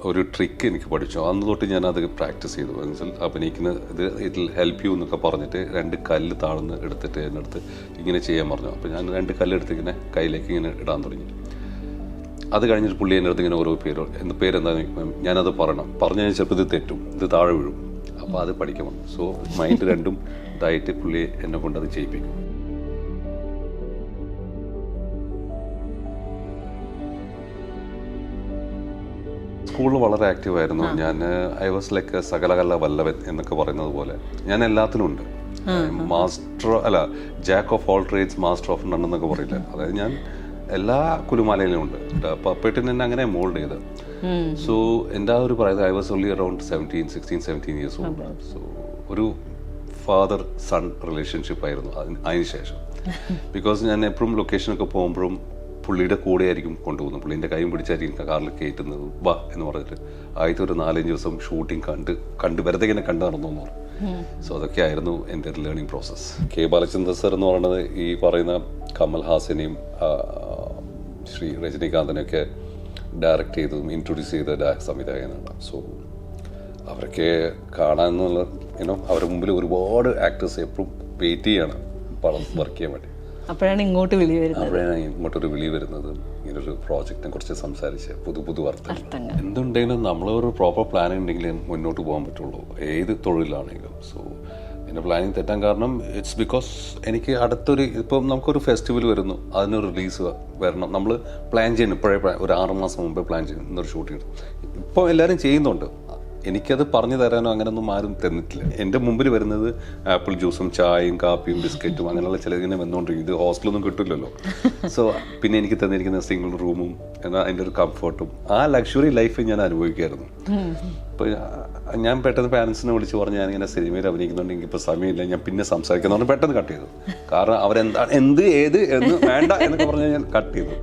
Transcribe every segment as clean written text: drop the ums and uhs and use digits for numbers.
ഒരു ട്രിക്ക് എനിക്ക് പഠിച്ചു. അന്ന് തൊട്ട് ഞാനത് പ്രാക്ടീസ് ചെയ്തു. എന്നുവെച്ചാൽ അഭിനയിക്കുന്ന ഇത് ഇതിൽ ഹെൽപ്പ് യു എന്നൊക്കെ പറഞ്ഞിട്ട് 2 കല്ല് താഴ്ന്ന് എടുത്തിട്ട് എൻ്റെ അടുത്ത് ഇങ്ങനെ ചെയ്യാൻ പറഞ്ഞു. അപ്പോൾ ഞാൻ 2 കല്ലെടുത്ത് ഇങ്ങനെ കയ്യിലേക്ക് ഇങ്ങനെ ഇടാൻ തുടങ്ങി. അത് കഴിഞ്ഞിട്ട് പുള്ളി എൻ്റെ അടുത്ത് ഇങ്ങനെ ഓരോ പേരെന്താ ഞാനത് പറഞ്ഞു കഴിഞ്ഞാൽ ചിലപ്പോൾ ഇത് തെറ്റും, ഇത് താഴെ വീഴും. അപ്പോൾ അത് പഠിക്കണം. സോ മൈൻഡ് രണ്ടും ഇതായിട്ട് പുള്ളി എന്നെ കൊണ്ട് അത് ചെയ്യിപ്പിക്കും. സ്കൂളിൽ വളരെ ആക്റ്റീവായിരുന്നു ഞാൻ. ഐ വാസ് ലൈക്ക് സകലകല വല്ലവൻ എന്നൊക്കെ പറയുന്നത് പോലെ ഞാൻ എല്ലാത്തിലും ഉണ്ട്. Jack of all trades master of none എന്നൊക്കെ പറയില്ല. അതായത് ഞാൻ എല്ലാ കുലുമാലയിലും ഉണ്ട്. പപ്പേട്ടിന് എന്നെ അങ്ങനെ മോൾഡ് ചെയ്ത്. സോ എൻ്റെ ആ ഒരു പറയുന്നത് I was only around 16-17 years old. So ഒരു ഫാദർ സൺ റിലേഷൻഷിപ്പ് ആയിരുന്നു അതിന് ശേഷം. ബിക്കോസ് ഞാൻ എപ്പോഴും ലൊക്കേഷനൊക്കെ പോകുമ്പോഴും പുള്ളിയുടെ കൂടെ ആയിരിക്കും കൊണ്ടുപോകുന്നത്. പുള്ളീൻ്റെ കൈയും പിടിച്ചായിരിക്കും കാറിൽ കയറ്റുന്നത്. വാ എന്ന് പറഞ്ഞിട്ട് ആദ്യത്തെ ഒരു 4-5 ദിവസം ഷൂട്ടിങ് കണ്ട് വെറുതെ ഇങ്ങനെ കണ്ടു നടന്നു എന്ന് പറഞ്ഞു. സോ അതൊക്കെ ആയിരുന്നു എൻ്റെ ഒരു learning process. K Balachandran sir എന്ന് പറയുന്നത് ഈ പറയുന്ന കമൽ ഹാസനെയും ശ്രീ രജനീകാന്തിനെയൊക്കെ ഡയറക്റ്റ് ചെയ്തതും ഇൻട്രൊഡ്യൂസ് ചെയ്ത സംവിധായകനാണ്. സോ അവരൊക്കെ കാണാനുള്ള അവരുടെ മുമ്പിൽ ഒരുപാട് ആക്ടേഴ്സ് എപ്പോഴും വെയിറ്റ് ചെയ്യാണ് പടം വർക്ക് ചെയ്യാൻ വേണ്ടി. അപ്പോഴാണ് ഇങ്ങോട്ടൊരു വിളി വരുന്നത്. ഇങ്ങനൊരു പ്രോജക്റ്റിനെ കുറിച്ച് സംസാരിച്ച് പുതു അർത്ഥങ്ങൾ എന്തുണ്ടെങ്കിലും നമ്മളൊരു പ്രോപ്പർ പ്ലാൻ ഉണ്ടെങ്കിൽ മുന്നോട്ട് പോകാൻ പറ്റുള്ളൂ, ഏത് തൊഴിലാണെങ്കിലും. സോ എൻ്റെ പ്ലാനിങ് തെറ്റാൻ കാരണം ഇറ്റ്സ് ബിക്കോസ് എനിക്ക് അടുത്തൊരു ഇപ്പം നമുക്കൊരു ഫെസ്റ്റിവൽ വരുന്നു, അതിനൊരു റിലീസ് വരണം. നമ്മൾ പ്ലാൻ ചെയ്യുന്നു ഇപ്പോഴേ, ഒരു 6 മാസം മുമ്പേ പ്ലാൻ ചെയ്യുന്നു ഇന്നൊരു ഷൂട്ടിങ്. ഇപ്പോൾ എല്ലാവരും ചെയ്യുന്നുണ്ട്. എനിക്കത് പറഞ്ഞു തരാനോ അങ്ങനെയൊന്നും ആരും തന്നിട്ടില്ല. എൻ്റെ മുമ്പിൽ വരുന്നത് ആപ്പിൾ ജ്യൂസും ചായയും കാപ്പിയും ബിസ്ക്കറ്റും അങ്ങനെയുള്ള ചിലതിങ്ങനെ വന്നുകൊണ്ടിരിക്കും. ഇത് ഹോസ്റ്റലൊന്നും കിട്ടില്ലല്ലോ. സോ പിന്നെ എനിക്ക് തന്നിരിക്കുന്ന സിംഗിൾ റൂമും എന്നാൽ അതിൻ്റെ ഒരു കംഫർട്ടും ആ ലക്ഷറി ലൈഫ് ഞാൻ അനുഭവിക്കുമായിരുന്നു. അപ്പോൾ ഞാൻ പെട്ടെന്ന് പാരൻസിനെ വിളിച്ച് പറഞ്ഞ് ഞാനിങ്ങനെ സിനിമയിൽ അഭിനയിക്കുന്നുണ്ടെങ്കിൽ ഇപ്പോൾ സമയമില്ല, ഞാൻ പിന്നെ സംസാരിക്കുന്നതുകൊണ്ട് പെട്ടെന്ന് കട്ട് ചെയ്തു. കാരണം അവരെന്താണ് ഏത് എന്ന് വേണ്ട എന്നൊക്കെ പറഞ്ഞ് ഞാൻ കട്ട് ചെയ്തു.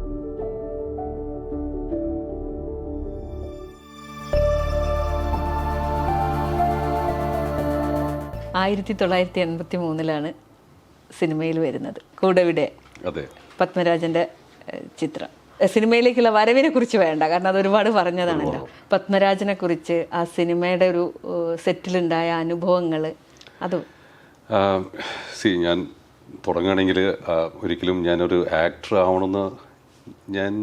1983 സിനിമയിൽ വരുന്നത് കൂടെവിടെ, പത്മരാജന്റെ ചിത്രം. സിനിമയിലേക്കുള്ള വരവിനെ കുറിച്ച് വേണ്ട, കാരണം അത് ഒരുപാട് പറഞ്ഞതാണല്ലോ. പത്മരാജനെ കുറിച്ച് ആ സിനിമയുടെ ഒരു സെറ്റിലുണ്ടായ അനുഭവങ്ങൾ അതും. ഞാൻ തുടങ്ങുകയാണെങ്കിൽ ഒരിക്കലും ഞാനൊരു ആക്ടർ ആവണമെന്ന് ഞാൻ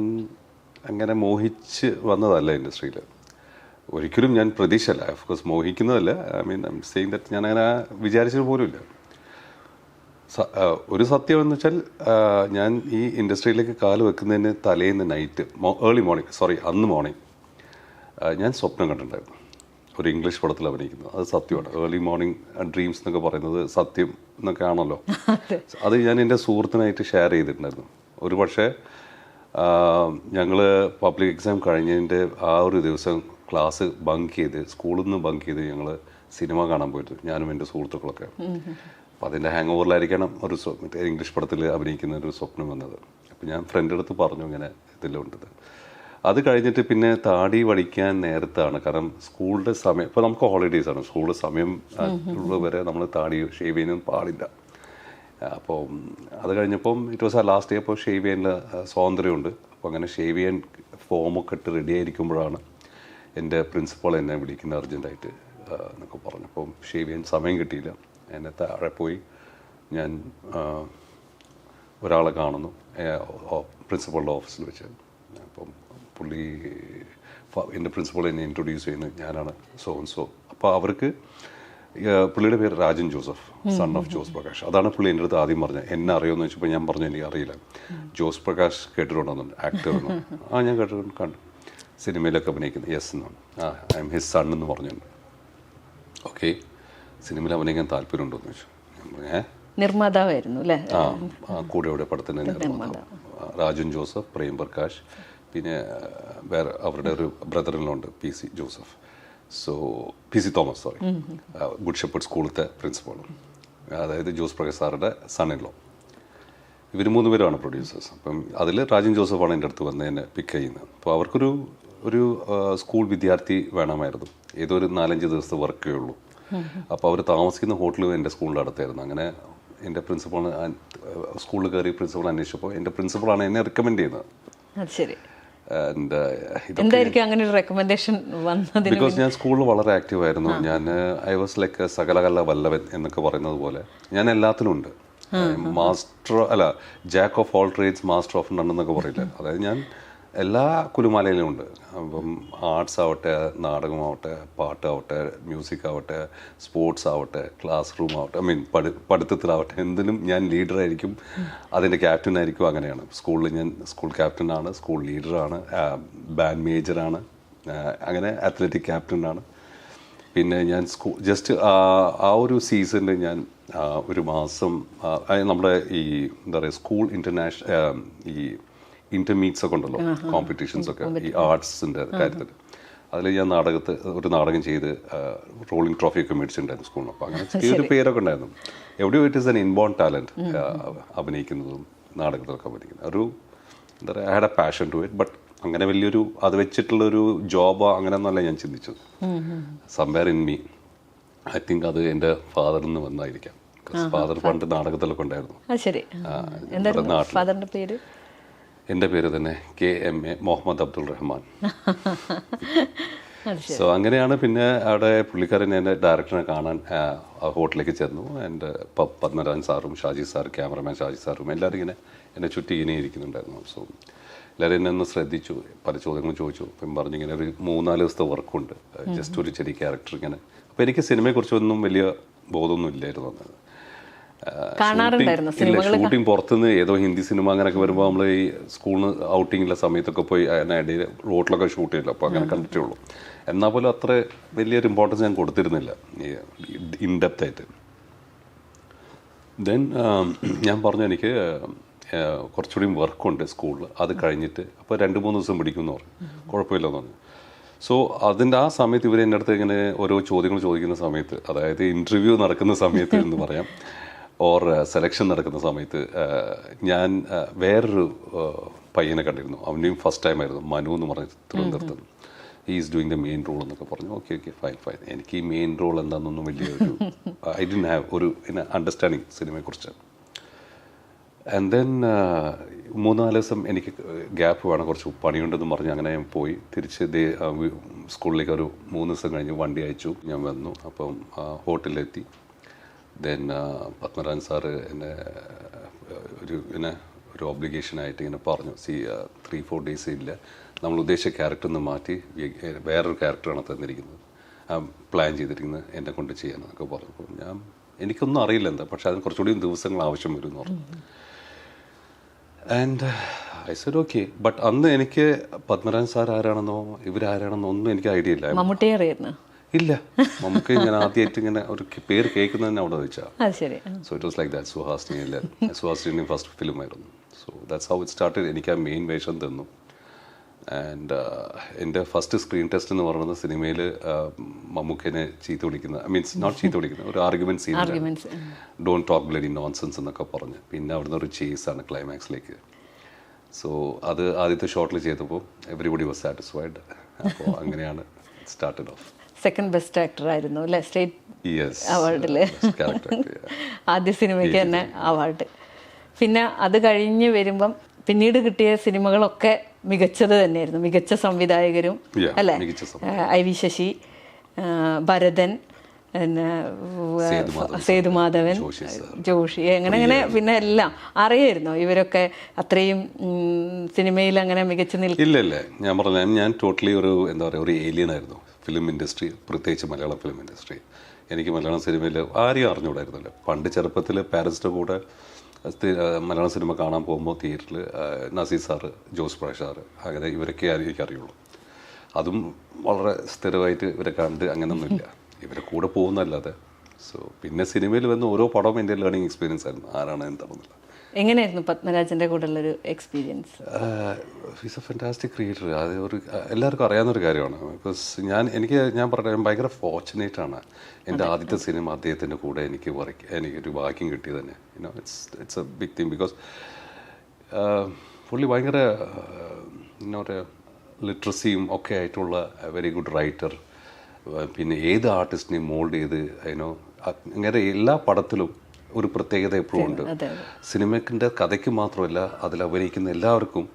അങ്ങനെ മോഹിച്ച് വന്നതല്ല ഇൻഡസ്ട്രിയിൽ. ഒരിക്കലും ഞാൻ പ്രതീക്ഷയല്ല, ഓഫ്കോഴ്സ് മോഹിക്കുന്നതല്ല. I mean I am saying that ഞാൻ അങ്ങനെ വിചാരിച്ചത് പോലുമില്ല. ഒരു സത്യം എന്ന് വെച്ചാൽ ഞാൻ ഈ ഇൻഡസ്ട്രിയിലേക്ക് കാല് വെക്കുന്നതിന് തലേന്ന് നൈറ്റ് അന്ന് മോർണിംഗ് ഞാൻ സ്വപ്നം കണ്ടിട്ടുണ്ടായിരുന്നു ഒരു ഇംഗ്ലീഷ് പടത്തിൽ അഭിനയിക്കുന്നത്. അത് സത്യമാണ്. ഏർലി മോർണിംഗ് ഡ്രീംസ് എന്നൊക്കെ പറയുന്നത് സത്യം എന്നൊക്കെ ആണല്ലോ. അത് ഞാൻ എൻ്റെ സുഹൃത്തിനായിട്ട് ഷെയർ ചെയ്തിട്ടുണ്ടായിരുന്നു. ഒരു പക്ഷേ ഞങ്ങൾ പബ്ലിക് എക്സാം കഴിഞ്ഞതിൻ്റെ ആ ഒരു ദിവസം ക്ലാസ് സ്കൂളിൽ നിന്ന് ബങ്ക് ചെയ്ത് ഞങ്ങൾ സിനിമ കാണാൻ പോയിട്ട് ഞാനും എൻ്റെ സുഹൃത്തുക്കളൊക്കെ. അപ്പോൾ അതിൻ്റെ ഹാങ് ഓവറിലായിരിക്കണം ഒരു ഇംഗ്ലീഷ് പടത്തിൽ അഭിനയിക്കുന്ന ഒരു സ്വപ്നം വന്നത്. അപ്പോൾ ഞാൻ ഫ്രണ്ടിൻ്റെ അടുത്ത് പറഞ്ഞു ഇങ്ങനെ ഇതിലുണ്ടത്. അത് കഴിഞ്ഞിട്ട് പിന്നെ താടി വടിക്കാൻ നേരത്താണ്, കാരണം സ്കൂളിൻ്റെ സമയം ഇപ്പോൾ നമുക്ക് ഹോളിഡേയ്സാണ്, സ്കൂളിൻ്റെ സമയം വരെ നമ്മൾ താടി ഷേവ് ചെയ്യാനും പാടില്ല. അപ്പോൾ അത് കഴിഞ്ഞപ്പം ഇറ്റ് വാസ് ആ ലാസ്റ്റ് ഡേ. അപ്പോൾ ഷേവ് ചെയ്യാനുള്ള സ്വാതന്ത്ര്യമുണ്ട്. അപ്പോൾ അങ്ങനെ ഷേവ് ചെയ്യാൻ ഫോമൊക്കെ ഇട്ട് റെഡി ആയിരിക്കുമ്പോഴാണ് എൻ്റെ പ്രിൻസിപ്പൾ എന്നെ വിളിക്കുന്നത് അർജൻറ്റായിട്ട് എന്നൊക്കെ പറഞ്ഞു. അപ്പം ഷേവ് ചെയ്യാൻ സമയം കിട്ടിയില്ല. എന്നെ താഴെ പോയി ഞാൻ ഒരാളെ കാണുന്നു പ്രിൻസിപ്പളുടെ ഓഫീസിൽ വെച്ച്. അപ്പം എൻ്റെ പ്രിൻസിപ്പൾ എന്നെ ഇൻട്രൊഡ്യൂസ് ചെയ്യുന്നത് ഞാനാണ് സോ. അപ്പോൾ അവർക്ക് പുള്ളിയുടെ പേര് Rajan Joseph, son of Jose Prakash. അതാണ് പുള്ളി എൻ്റെ അടുത്ത് ആദ്യം പറഞ്ഞത്. എന്നെ അറിയുമെന്ന് വെച്ചപ്പോൾ ഞാൻ പറഞ്ഞു എനിക്ക് അറിയില്ല. ജോസ് പ്രകാശ് കേട്ടിട്ടുണ്ടോന്നുണ്ട്, ആക്ടറാണ്. ഞാൻ കണ്ടു സിനിമയിലൊക്കെ അഭിനയിക്കുന്നത്. യെസ് എന്നാണ്. ഐ എം ഹിസ് സൺ എന്ന് പറഞ്ഞിട്ടുണ്ട്. ഓക്കെ, സിനിമയിൽ അഭിനയിക്കാൻ താല്പര്യമുണ്ടോയെന്ന് ചോദിച്ചു. ഞാൻ പറഞ്ഞു നിർമ്മാതാവായിരുന്നു അല്ലേ? കൂടെ ഇവിടെ പടത്തിൻ്റെ നിർമ്മാതാവ് രാജൻ ജോസഫ്, പ്രേം പ്രകാശ്, പിന്നെ വേറെ അവരുടെ ഒരു ബ്രദറിലുണ്ട് PC Joseph. So PC Thomas, Good Shepherd സ്കൂളിലത്തെ പ്രിൻസിപ്പളും, അതായത് ജോസ് പ്രകാശ് സാറുടെ സണ്ണിലോ. ഇവർ 3 പേരാണ് പ്രൊഡ്യൂസേഴ്സ്. അപ്പം അതിൽ രാജൻ ജോസഫാണ് എൻ്റെ അടുത്ത് വന്ന് എന്നെ പിക്ക് ചെയ്യുന്നത്. അപ്പോൾ അവർക്കൊരു സ്കൂൾ വിദ്യാർത്ഥി വേണമായിരുന്നു. ഏതോ ഒരു 4-5 ദിവസത്തെ വർക്കേ ഉള്ളൂ. അപ്പോൾ അവർ താമസിക്കുന്ന ഹോട്ടലും എൻ്റെ സ്കൂളിൻ്റെ അടുത്തായിരുന്നു. അങ്ങനെ എൻ്റെ പ്രിൻസിപ്പൾ സ്കൂളിൽ കയറി പ്രിൻസിപ്പൾ അന്വേഷിച്ചപ്പോൾ എൻ്റെ പ്രിൻസിപ്പളാണ് എന്നെ റെക്കമെൻഡ് ചെയ്യുന്നത്. ആൻഡ് എന്തായിരിക്കും അങ്ങനെ ഒരു റെക്കമെൻഡേഷൻ വന്നതിന്? ബിക്കോസ് ഞാൻ സ്കൂളിൽ വളരെ ആക്റ്റീവ് ആയിരുന്നു. ഞാൻ ഐ വാസ് ലൈക്ക് സകലകല വല്ലവൻ എന്നൊക്കെ പറയുന്നത് പോലെ ഞാൻ എല്ലാത്തിലും ഉണ്ട്. മാസ്റ്റർ അല്ല, jack of all trades master of none എന്നൊക്കെ പറയില്ല. അതായത് ഞാൻ എല്ലാ കുലുമാലയിലും ഉണ്ട്. അപ്പം ആർട്സ് ആവട്ടെ, നാടകമാവട്ടെ, പാട്ടാവട്ടെ, മ്യൂസിക് ആവട്ടെ, സ്പോർട്സ് ആവട്ടെ, ക്ലാസ് റൂം ആവട്ടെ, ഐ മീൻ പഠിത്തത്തിലാവട്ടെ, എന്തിനും ഞാൻ ലീഡറായിരിക്കും, അതിൻ്റെ ക്യാപ്റ്റനായിരിക്കും. അങ്ങനെയാണ്. സ്കൂളിൽ ഞാൻ സ്കൂൾ ക്യാപ്റ്റനാണ്, സ്കൂൾ ലീഡറാണ്, ബാൻഡ് മേജറാണ്, അങ്ങനെ അത്ലറ്റിക് ക്യാപ്റ്റനാണ്. പിന്നെ ഞാൻ ജസ്റ്റ് ആ ഒരു സീസണിൽ ഞാൻ ഒരു മാസം നമ്മുടെ ഈ എന്താ പറയുക സ്കൂൾ ഈ ഇന്റർമീറ്റ്സ് ഒക്കെ ഉണ്ടല്ലോ, കോമ്പറ്റീഷൻസ് ഒക്കെ ഈ ആർട്സിൻ്റെ കാര്യത്തിൽ, അതിൽ ഞാൻ ഒരു നാടകം ചെയ്ത് റോളിംഗ് ട്രോഫിയൊക്കെ മേടിച്ചിട്ടുണ്ടായിരുന്നു സ്കൂളിൽ. അപ്പോൾ അങ്ങനെ ഒരു പേരൊക്കെ ഉണ്ടായിരുന്നു. എവിടെയോ it is an inborn talent, അഭിനയിക്കുന്നതും നാടകത്തിലൊക്കെ അഭിനയിക്കുന്നത് ഒരു എന്താ പറയുക, I had a passion to it. But അങ്ങനെ വലിയൊരു അത് വെച്ചിട്ടുള്ളൊരു ജോബോ അങ്ങനെയൊന്നുമല്ല ഞാൻ ചിന്തിച്ചത്. Somewhere in me, I think അത് എൻ്റെ ഫാദറിൽ നിന്ന് വന്നായിരിക്കാം. ഫാദർ പണ്ട് നാടകത്തിലൊക്കെ ഉണ്ടായിരുന്നു. എൻ്റെ പേര് തന്നെ KMA മുഹമ്മദ് അബ്ദുൾ റഹ്മാൻ. സോ അങ്ങനെയാണ്. പിന്നെ അവിടെ പുള്ളിക്കാരൻ എൻ്റെ ഡയറക്ടറിനെ കാണാൻ ഹോട്ടലിലേക്ക് ചെന്നു. എൻ്റെ പത്മരാജൻ സാറും ഷാജി സാർ, ക്യാമറമാൻ ഷാജി സാറും എല്ലാവരും ഇങ്ങനെ എന്നെ ചുറ്റി ഇങ്ങനെ ഇരിക്കുന്നുണ്ടായിരുന്നു. സോ എല്ലാവരും എന്നെ ഒന്ന് ശ്രദ്ധിച്ചു, പല ചോദ്യങ്ങളും ചോദിച്ചു. അപ്പം പറഞ്ഞു ഇങ്ങനെ ഒരു 3-4 ദിവസത്തെ വർക്കുണ്ട്, ജസ്റ്റ് ഒരു ചെറിയ ക്യാരക്ടർ ഇങ്ങനെ. അപ്പോൾ എനിക്ക് സിനിമയെക്കുറിച്ചൊന്നും വലിയ ബോധമൊന്നും ഇല്ലായിരുന്നു അന്നത്. ഷൂട്ടിംഗ് പുറത്തുനിന്ന് ഏതോ ഹിന്ദി സിനിമ അങ്ങനെയൊക്കെ വരുമ്പോൾ നമ്മൾ ഈ സ്കൂളിന് ഔട്ടിങ്ങിലെ സമയത്തൊക്കെ പോയി ഇടയിൽ റോഡിലൊക്കെ ഷൂട്ട് ചെയ്യില്ല. അപ്പോൾ അങ്ങനെ കണ്ടിട്ടേ ഉള്ളൂ. എന്നാൽ പോലും അത്ര വലിയൊരു ഇമ്പോർട്ടൻസ് ഞാൻ കൊടുത്തിരുന്നില്ല ഇൻഡെപ്ത് ആയിട്ട്. ദെൻ ഞാൻ പറഞ്ഞു എനിക്ക് കുറച്ചുകൂടി വർക്കുണ്ട് സ്കൂളിൽ, അത് കഴിഞ്ഞിട്ട് അപ്പോൾ 2-3 ദിവസം പിടിക്കുമെന്ന് പറഞ്ഞു. കുഴപ്പമില്ലെന്ന് പറഞ്ഞു. സോ അതിൻ്റെ ആ സമയത്ത് ഇവർ എൻ്റെ അടുത്ത് ഇങ്ങനെ ഓരോ ചോദ്യങ്ങൾ ചോദിക്കുന്ന സമയത്ത്, അതായത് ഇൻ്റർവ്യൂ നടക്കുന്ന സമയത്ത് എന്ന് പറയാം, ഓർ സെലക്ഷൻ നടക്കുന്ന സമയത്ത്, ഞാൻ വേറൊരു പയ്യനെ കണ്ടിരുന്നു. അവൻ്റെയും ഫസ്റ്റ് ടൈം ആയിരുന്നു, മനു എന്ന് പറഞ്ഞ തിരുവനന്തപുരത്ത്. He is doing the main role എന്നൊക്കെ പറഞ്ഞു. Okay fine. എനിക്ക് ഈ മെയിൻ റോൾ എന്താണെന്നൊന്നും വലിയൊരു ഐ ഡിഡ്ന്റ് ഹാവ് ഒരു അണ്ടർസ്റ്റാൻഡിങ് സിനിമയെക്കുറിച്ച്. ആൻഡ് ദെൻ 3-4 ദിവസം എനിക്ക് ഗ്യാപ്പ് വേണം, കുറച്ച് പണിയുണ്ടെന്ന് പറഞ്ഞ് അങ്ങനെ ഞാൻ പോയി. തിരിച്ച് സ്കൂളിലേക്ക് ഒരു 3 ദിവസം കഴിഞ്ഞ് വണ്ടി അയച്ചു. ഞാൻ വന്നു. അപ്പം ഹോട്ടലിലെത്തി. ദെൻ പത്മരാജൻ സാറ് എന്നെ ഒരു ഒബ്ലിഗേഷനായിട്ട് ഇങ്ങനെ പറഞ്ഞു, 3-4 ഡേയ്സ് ഇല്ല, നമ്മൾ ഉദ്ദേശിച്ച ക്യാരക്ടർ നിന്ന് മാറ്റി വേറൊരു ക്യാരക്ടറാണ് തന്നിരിക്കുന്നത്, പ്ലാൻ ചെയ്തിരിക്കുന്നത്, എന്നെ കൊണ്ട് ചെയ്യാനെന്നൊക്കെ പറഞ്ഞു. എനിക്കൊന്നും അറിയില്ല എന്താ, പക്ഷെ അതിന് കുറച്ചുകൂടി ദിവസങ്ങൾ ആവശ്യം വരും എന്ന് പറഞ്ഞു. And I said okay. But അന്ന് എനിക്ക് പത്മരാജൻ സാർ ആരാണെന്നോ ഇവരാരാണെന്നോ ഒന്നും എനിക്ക് ഐഡിയ ഇല്ല. മമ്മൂട്ടി അറിയുന്നു ഇല്ല. നമുക്ക് ഞാൻ ആദ്യമായിട്ട് ഇങ്ങനെ ഒരു പേര് കേൾക്കുന്നത് തന്നെ അവിടെ വെച്ചാൽ. So it was like that. Suhasini first film ആയിരുന്നു. So that's how it started. എനിക്ക് ആ മെയിൻ വേഷം തന്നു. ആൻഡ് എൻ്റെ ഫസ്റ്റ് സ്ക്രീൻ ടെസ്റ്റ് എന്ന് പറയുന്നത് സിനിമയിൽ മമ്മൂക്കനെ ചീത്ത വിളിക്കുന്ന, മീൻസ് നോട്ട് ചീത്ത വിളിക്കുന്ന, ഒരു argument scene, don't talk bloody nonsense എന്നൊക്കെ പറഞ്ഞ്. പിന്നെ അവിടുന്ന് ഒരു ചേസാണ് ക്ലൈമാക്സിലേക്ക്. സോ അത് ആദ്യത്തെ ഷോട്ടിൽ ചെയ്തപ്പോൾ എവരിബഡി വാസ് സാറ്റിസ്ഫൈഡ്. അപ്പോൾ അങ്ങനെയാണ് started off. Second best actor ആയിരുന്നു അല്ലേ സ്റ്റേറ്റ് അവാർഡിൽ, ആദ്യ സിനിമയ്ക്ക് തന്നെ അവാർഡ്. പിന്നെ അത് കഴിഞ്ഞ് വരുമ്പം പിന്നീട് കിട്ടിയ സിനിമകളൊക്കെ മികച്ചത് തന്നെയായിരുന്നു. മികച്ച സംവിധായകരും അല്ലേ, IV ശശി, ഭരതൻ, പിന്നെ സേതുമാധവൻ, ജോഷി, അങ്ങനെ പിന്നെ എല്ലാം അറിയായിരുന്നു. ഇവരൊക്കെ അത്രയും സിനിമയിൽ അങ്ങനെ മികച്ചു നിൽക്കില്ല. ഇല്ല, ഞാൻ പറഞ്ഞ ഞാൻ ടോട്ടലി ഒരു എന്താ പറയുക, ഒരു ഏലിയൻ ആയിരുന്നു ഫിലിം ഇൻഡസ്ട്രി, പ്രത്യേകിച്ച് മലയാളം ഫിലിം ഇൻഡസ്ട്രി. എനിക്ക് മലയാളം സിനിമയിൽ ആരെയും അറിഞ്ഞുകൂടായിരുന്നല്ലോ. പണ്ട് ചെറുപ്പത്തിൽ പാരൻസിൻ്റെ കൂടെ മലയാളം സിനിമ കാണാൻ പോകുമ്പോൾ തിയേറ്ററിൽ നസീർ സാറ്, ജോസ് പ്രകാശ് സാറ്, അങ്ങനെ ഇവരൊക്കെ എനിക്കറിയുള്ളൂ. അതും വളരെ സ്ഥിരമായിട്ട് ഇവരെ കണ്ട് അങ്ങനെയൊന്നുമില്ല, ഇവരെ കൂടെ പോകുന്നല്ലാതെ. സോ പിന്നെ സിനിമയിൽ വന്ന് ഓരോ പടവും എൻ്റെ ലേണിംഗ് എക്സ്പീരിയൻസ് ആയിരുന്നു, ആരാണ് എന്താണെന്നില്ല. എങ്ങനെയായിരുന്നു പത്മരാജൻ്റെ കൂടെ ഉള്ളൊരു experience? Is A fantastic creator. അത് ഒരു എല്ലാവർക്കും അറിയാവുന്നൊരു കാര്യമാണ്. ബിക്കോസ് ഞാൻ പറഞ്ഞ ഭയങ്കര ഫോർച്ചുനേറ്റ് ആണ്. എൻ്റെ ആദ്യത്തെ സിനിമ അദ്ദേഹത്തിൻ്റെ കൂടെ എനിക്കൊരു ഭാഗ്യം കിട്ടിയത് തന്നെ. It's a big thing. Because പുള്ളി ഭയങ്കര എന്താ പറയുക, ലിറ്ററസിയും ഒക്കെ ആയിട്ടുള്ള വെരി ഗുഡ് റൈറ്റർ. പിന്നെ ഏത് ആർട്ടിസ്റ്റിനെയും മോൾഡ് ചെയ്ത് അങ്ങനെ എല്ലാ പടത്തിലും ഒരു പ്രത്യേകത എപ്പോഴും ഉണ്ട്. സിനിമക്കിൻ്റെ കഥയ്ക്ക് മാത്രമല്ല, അതിൽ അഭിനയിക്കുന്ന എല്ലാവർക്കും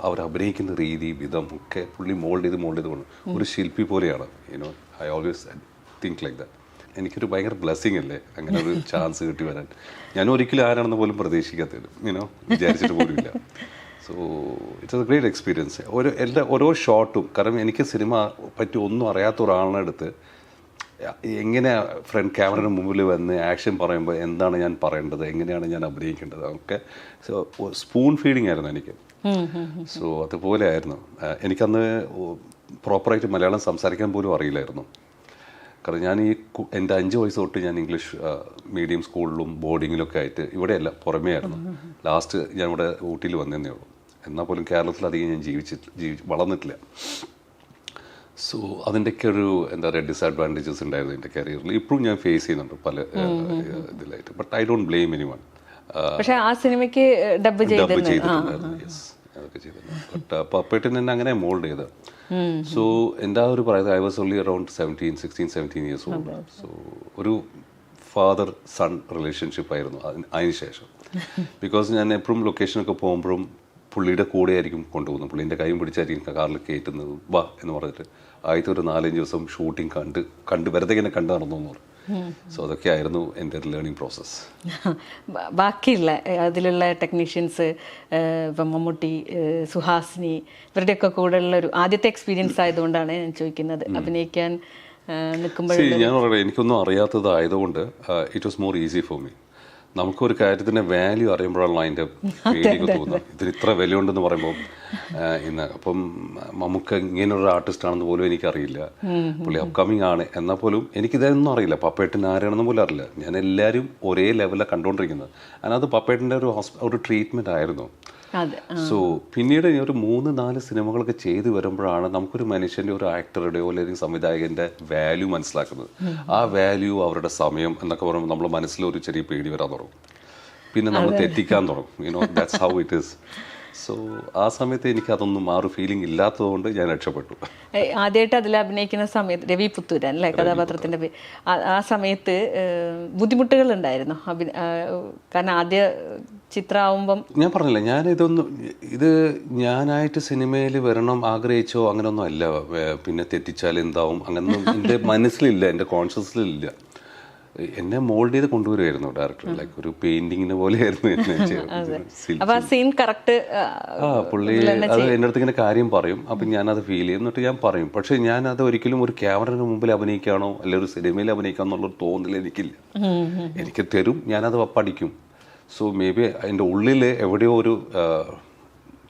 അവർ അഭിനയിക്കുന്ന രീതി വിധം ഒക്കെ പുള്ളി മോൾഡ് ചെയ്ത് കൊണ്ട് ഒരു ശില്പി പോലെയാണ്. You know I always think like that. എനിക്കൊരു ഭയങ്കര ബ്ലെസ്സിങ് അല്ലേ അങ്ങനെ ഒരു ചാൻസ് കിട്ടി വരാൻ. ഞാൻ ഒരിക്കലും ആരാണെന്ന് പോലും പ്രതീക്ഷിക്കാത്തത്, വിചാരിച്ചിട്ട് പോലുമില്ല. So it's A great experience. ഓരോ ഷോട്ടും, കാരണം എനിക്ക് സിനിമ പറ്റി ഒന്നും അറിയാത്ത ഒരാളുടെ അടുത്ത് എങ്ങനെ ഫ്രണ്ട് ക്യാമറയുടെ മുമ്പിൽ വന്ന് ആക്ഷൻ പറയുമ്പോൾ എന്താണ് ഞാൻ പറയേണ്ടത്, എങ്ങനെയാണ് ഞാൻ അഭിനയിക്കേണ്ടത്, അതൊക്കെ സ്പൂൺ ഫീഡിങ് ആയിരുന്നു എനിക്ക്. സോ അതുപോലെ ആയിരുന്നു. എനിക്കന്ന് പ്രോപ്പറായിട്ട് മലയാളം സംസാരിക്കാൻ പോലും അറിയില്ലായിരുന്നു. കാരണം ഞാൻ എൻ്റെ 5 വയസ്സ് തൊട്ട് ഞാൻ ഇംഗ്ലീഷ് മീഡിയം സ്കൂളിലും ബോർഡിങ്ങിലൊക്കെ ആയിട്ട് ഇവിടെയല്ല പുറമേ ആയിരുന്നു. ലാസ്റ്റ് ഞാൻ ഇവിടെ ഊട്ടിയിൽ വന്നതേ ഉള്ളൂ. എന്നാൽ പോലും കേരളത്തിലധികം ഞാൻ വളർന്നിട്ടില്ല. സോ അതിൻ്റെയൊക്കെ ഒരു എന്താ പറയുക ഡിസഡ്വാൻറ്റേജസ് ഉണ്ടായിരുന്നു എൻ്റെ കരിയറിൽ. ഇപ്പോഴും ഞാൻ ഫേസ് ചെയ്യുന്നുണ്ട് പല ഇതിലായിട്ട്. But I don't blame anyone. പക്ഷേ ആ സിനിമയ്ക്ക് ഡബ് ചെയ്തിട്ടുണ്ടായിരുന്നു. യെസ്, അതൊക്കെ ചെയ്തിട്ടുണ്ട്. ബട്ട് പപ്പേട്ടൻ എന്നെ അങ്ങനെ മോൾഡ് ചെയ്ത്. സോ എൻ്റെ ആ ഒരു പറയുന്നത് I was only around 16 years old. So ഒരു ഫാദർ സൺ റിലേഷൻഷിപ്പ് ആയിരുന്നു അതിന് ശേഷം. ബിക്കോസ് ഞാൻ എപ്പോഴും ലൊക്കേഷനൊക്കെ പോകുമ്പോഴും പുള്ളിയുടെ കൂടെ ആയിരിക്കും കൊണ്ടുപോകുന്നത്. പുള്ളീൻ്റെ കൈയും പിടിച്ചായിരിക്കും കാറിൽ കയറ്റുന്നത്. വാ എന്ന് പറഞ്ഞിട്ട് ആദ്യത്തെ ഒരു 4-5 ദിവസം ഷൂട്ടിങ് കണ്ട് വെറുതെ ഇങ്ങനെ കണ്ടു നടന്നു എന്ന് പറഞ്ഞു. സോ അതൊക്കെ ആയിരുന്നു എൻ്റെ ലേണിംഗ് പ്രോസസ്സ്. ബാക്കിയുള്ള അതിലുള്ള ടെക്നീഷ്യൻസ്, ഇപ്പം മമ്മൂട്ടി, സുഹാസിനി, ഇവരുടെയൊക്കെ കൂടെ ഉള്ള ഒരു ആദ്യത്തെ എക്സ്പീരിയൻസ് ആയതുകൊണ്ടാണ് ഞാൻ ചോദിക്കുന്നത്. അഭിനയിക്കാൻ നിൽക്കുമ്പോൾ ഞാൻ പറയാം, എനിക്കൊന്നും അറിയാത്തതായതുകൊണ്ട് it was more easy for me. നമുക്കൊരു കാര്യത്തിൻ്റെ വാല്യൂ അറിയുമ്പോഴാണല്ലോ അതിൻ്റെ പേടിയൊക്കെ തോന്നുന്നത്. ഇതിന് ഇത്ര വിലയുണ്ടെന്ന് പറയുമ്പോൾ അപ്പം നമുക്ക് ഇങ്ങനൊരു ആർട്ടിസ്റ്റാണെന്ന് പോലും എനിക്കറിയില്ല. പുള്ളി അപ്കമിങ് ആണ് എന്നാൽ പോലും എനിക്കിതൊന്നും അറിയില്ല. പപ്പേട്ടൻ ആരാണെന്ന് പോലും അറിയില്ല. ഞാൻ എല്ലാവരും ഒരേ ലെവലിലാണ് കണ്ടുകൊണ്ടിരിക്കുന്നത്. അതിനകത്ത് പപ്പേട്ടൻ്റെ ഒരു ട്രീറ്റ്മെൻറ്റ് ആയിരുന്നു. സോ പിന്നീട് ഒരു 3-4 സിനിമകളൊക്കെ ചെയ്ത് വരുമ്പോഴാണ് നമുക്കൊരു മനുഷ്യൻ്റെ, ഒരു ആക്ടറുടെയോ അല്ലെങ്കിൽ സംവിധായകൻ്റെ വാല്യൂ മനസ്സിലാക്കുന്നത്. ആ വാല്യൂ, അവരുടെ സമയം എന്നൊക്കെ പറയുമ്പോൾ നമ്മുടെ മനസ്സിലൊരു ചെറിയ പേടി വരാൻ തുടങ്ങും. പിന്നെ നമ്മൾ തെറ്റിക്കാൻ തുടങ്ങും. That's how it is. So ആ സമയത്ത് എനിക്ക് അതൊന്നും ആ ഒരു ഫീലിംഗ് ഇല്ലാത്തതുകൊണ്ട് ഞാൻ രക്ഷപ്പെട്ടു. ആദ്യമായിട്ട് അതിൽ അഭിനയിക്കുന്ന സമയത്ത് രവി പുത്തൂരൻ അല്ലേ കഥാപാത്രത്തിൻ്റെ ആ സമയത്ത് ബുദ്ധിമുട്ടുകൾ ഉണ്ടായിരുന്നു? കാരണം ആദ്യ ചിത്രമാവുമ്പം ഞാൻ പറഞ്ഞില്ല, ഇത് ഞാനായിട്ട് സിനിമയിൽ വരണം ആഗ്രഹിച്ചോ അങ്ങനെയൊന്നും അല്ല. പിന്നെ തെറ്റിച്ചാൽ എന്താവും അങ്ങനൊന്നും എൻ്റെ മനസ്സിലില്ല, എൻ്റെ കോൺഷ്യസിലില്ല. എന്നെ മോൾഡ് ചെയ്ത് കൊണ്ടുവരുമായിരുന്നു ഡയറക്ടർ. ലൈക്ക് ഒരു പെയിന്റിങ്ങിനെ പോലെയായിരുന്നു പുള്ളി. അത് എൻ്റെ അടുത്ത് ഇങ്ങനെ കാര്യം പറയും, അപ്പം ഞാനത് ഫീൽ ചെയ്യും, എന്നിട്ട് ഞാൻ പറയും. പക്ഷെ ഞാനത് ഒരിക്കലും ഒരു ക്യാമറയുടെ മുമ്പിൽ അഭിനയിക്കുകയാണോ അല്ലെങ്കിൽ ഒരു സിനിമയിൽ അഭിനയിക്കാന്നോ എന്നുള്ളൊരു തോന്നൽ എനിക്കില്ല. എനിക്ക് തരും, ഞാനത് പഠിക്കും. സോ മേ ബി അതിൻ്റെ ഉള്ളിൽ എവിടെയോ ഒരു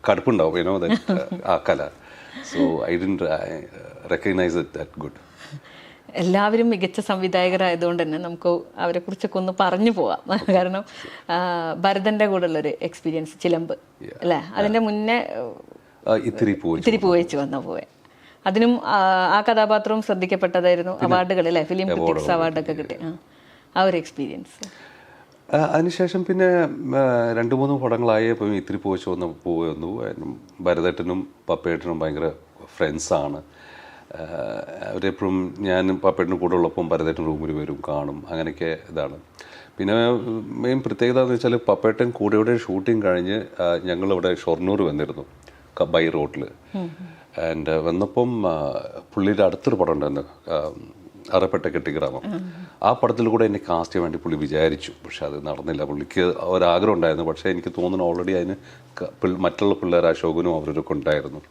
കടുപ്പുണ്ടാവും ആ കല. So I didn't recognise it that good. എല്ലാവരും മികച്ച സംവിധായകരായതുകൊണ്ട് തന്നെ നമുക്ക് അവരെ കുറിച്ചൊക്കെ ഒന്ന് പറഞ്ഞു പോവാം. കാരണം ഭരതന്റെ കൂടെ ഉള്ളൊരു എക്സ്പീരിയൻസ് ചിലമ്പ് അല്ലേ, അതിന്റെ മുന്നേ ഇത്തിരി പൂവച്ചു വന്ന പോയെ, അതിനും ആ കഥാപാത്രവും ശ്രദ്ധിക്കപ്പെട്ടതായിരുന്നു. അവാർഡുകൾ അല്ലേ, ഫിലിം ക്രിറ്റിക്സ് അവാർഡൊക്കെ കിട്ടി. ആ ഒരു എക്സ്പീരിയൻസ്. അതിനുശേഷം പിന്നെ 2-3 പടങ്ങളായി. ഇപ്പം ഇത്തിരി പൂവച്ചു വന്നു. ഭരതേട്ടനും പപ്പേട്ടനും ഭയങ്കര ഫ്രണ്ട്സാണ്. അവരെപ്പോഴും ഞാനും പപ്പേട്ടനും കൂടെ ഉള്ളപ്പം ഭരതേട്ടൻ റൂമിൽ വരും, കാണും, അങ്ങനെയൊക്കെ ഇതാണ്. പിന്നെ മെയിൻ പ്രത്യേകത എന്ന് വെച്ചാൽ പപ്പേട്ടൻ കൂടെയുടെ ഷൂട്ടിങ് കഴിഞ്ഞ് ഞങ്ങളിവിടെ ഷൊർണൂർ വന്നിരുന്നു ബൈ റോഡിൽ. ആൻഡ് വന്നപ്പം പുള്ളിയുടെ അടുത്തൊരു പടം ഉണ്ടായിരുന്നു, അറപ്പെട്ട കെട്ടിഗ്രാമം. ആ പടത്തിൽ കൂടെ എന്നെ കാസ്റ്റ് ചെയ്യാൻ വേണ്ടി പുള്ളി വിചാരിച്ചു. പക്ഷെ അത് നടന്നില്ല. പുള്ളിക്ക് ഒരാഗ്രഹം ഉണ്ടായിരുന്നു. പക്ഷേ എനിക്ക് തോന്നുന്നു ഓൾറെഡി അതിന് മറ്റുള്ള പിള്ളേർ അശോകനും അവരൊക്കെ ഉണ്ടായിരുന്നു.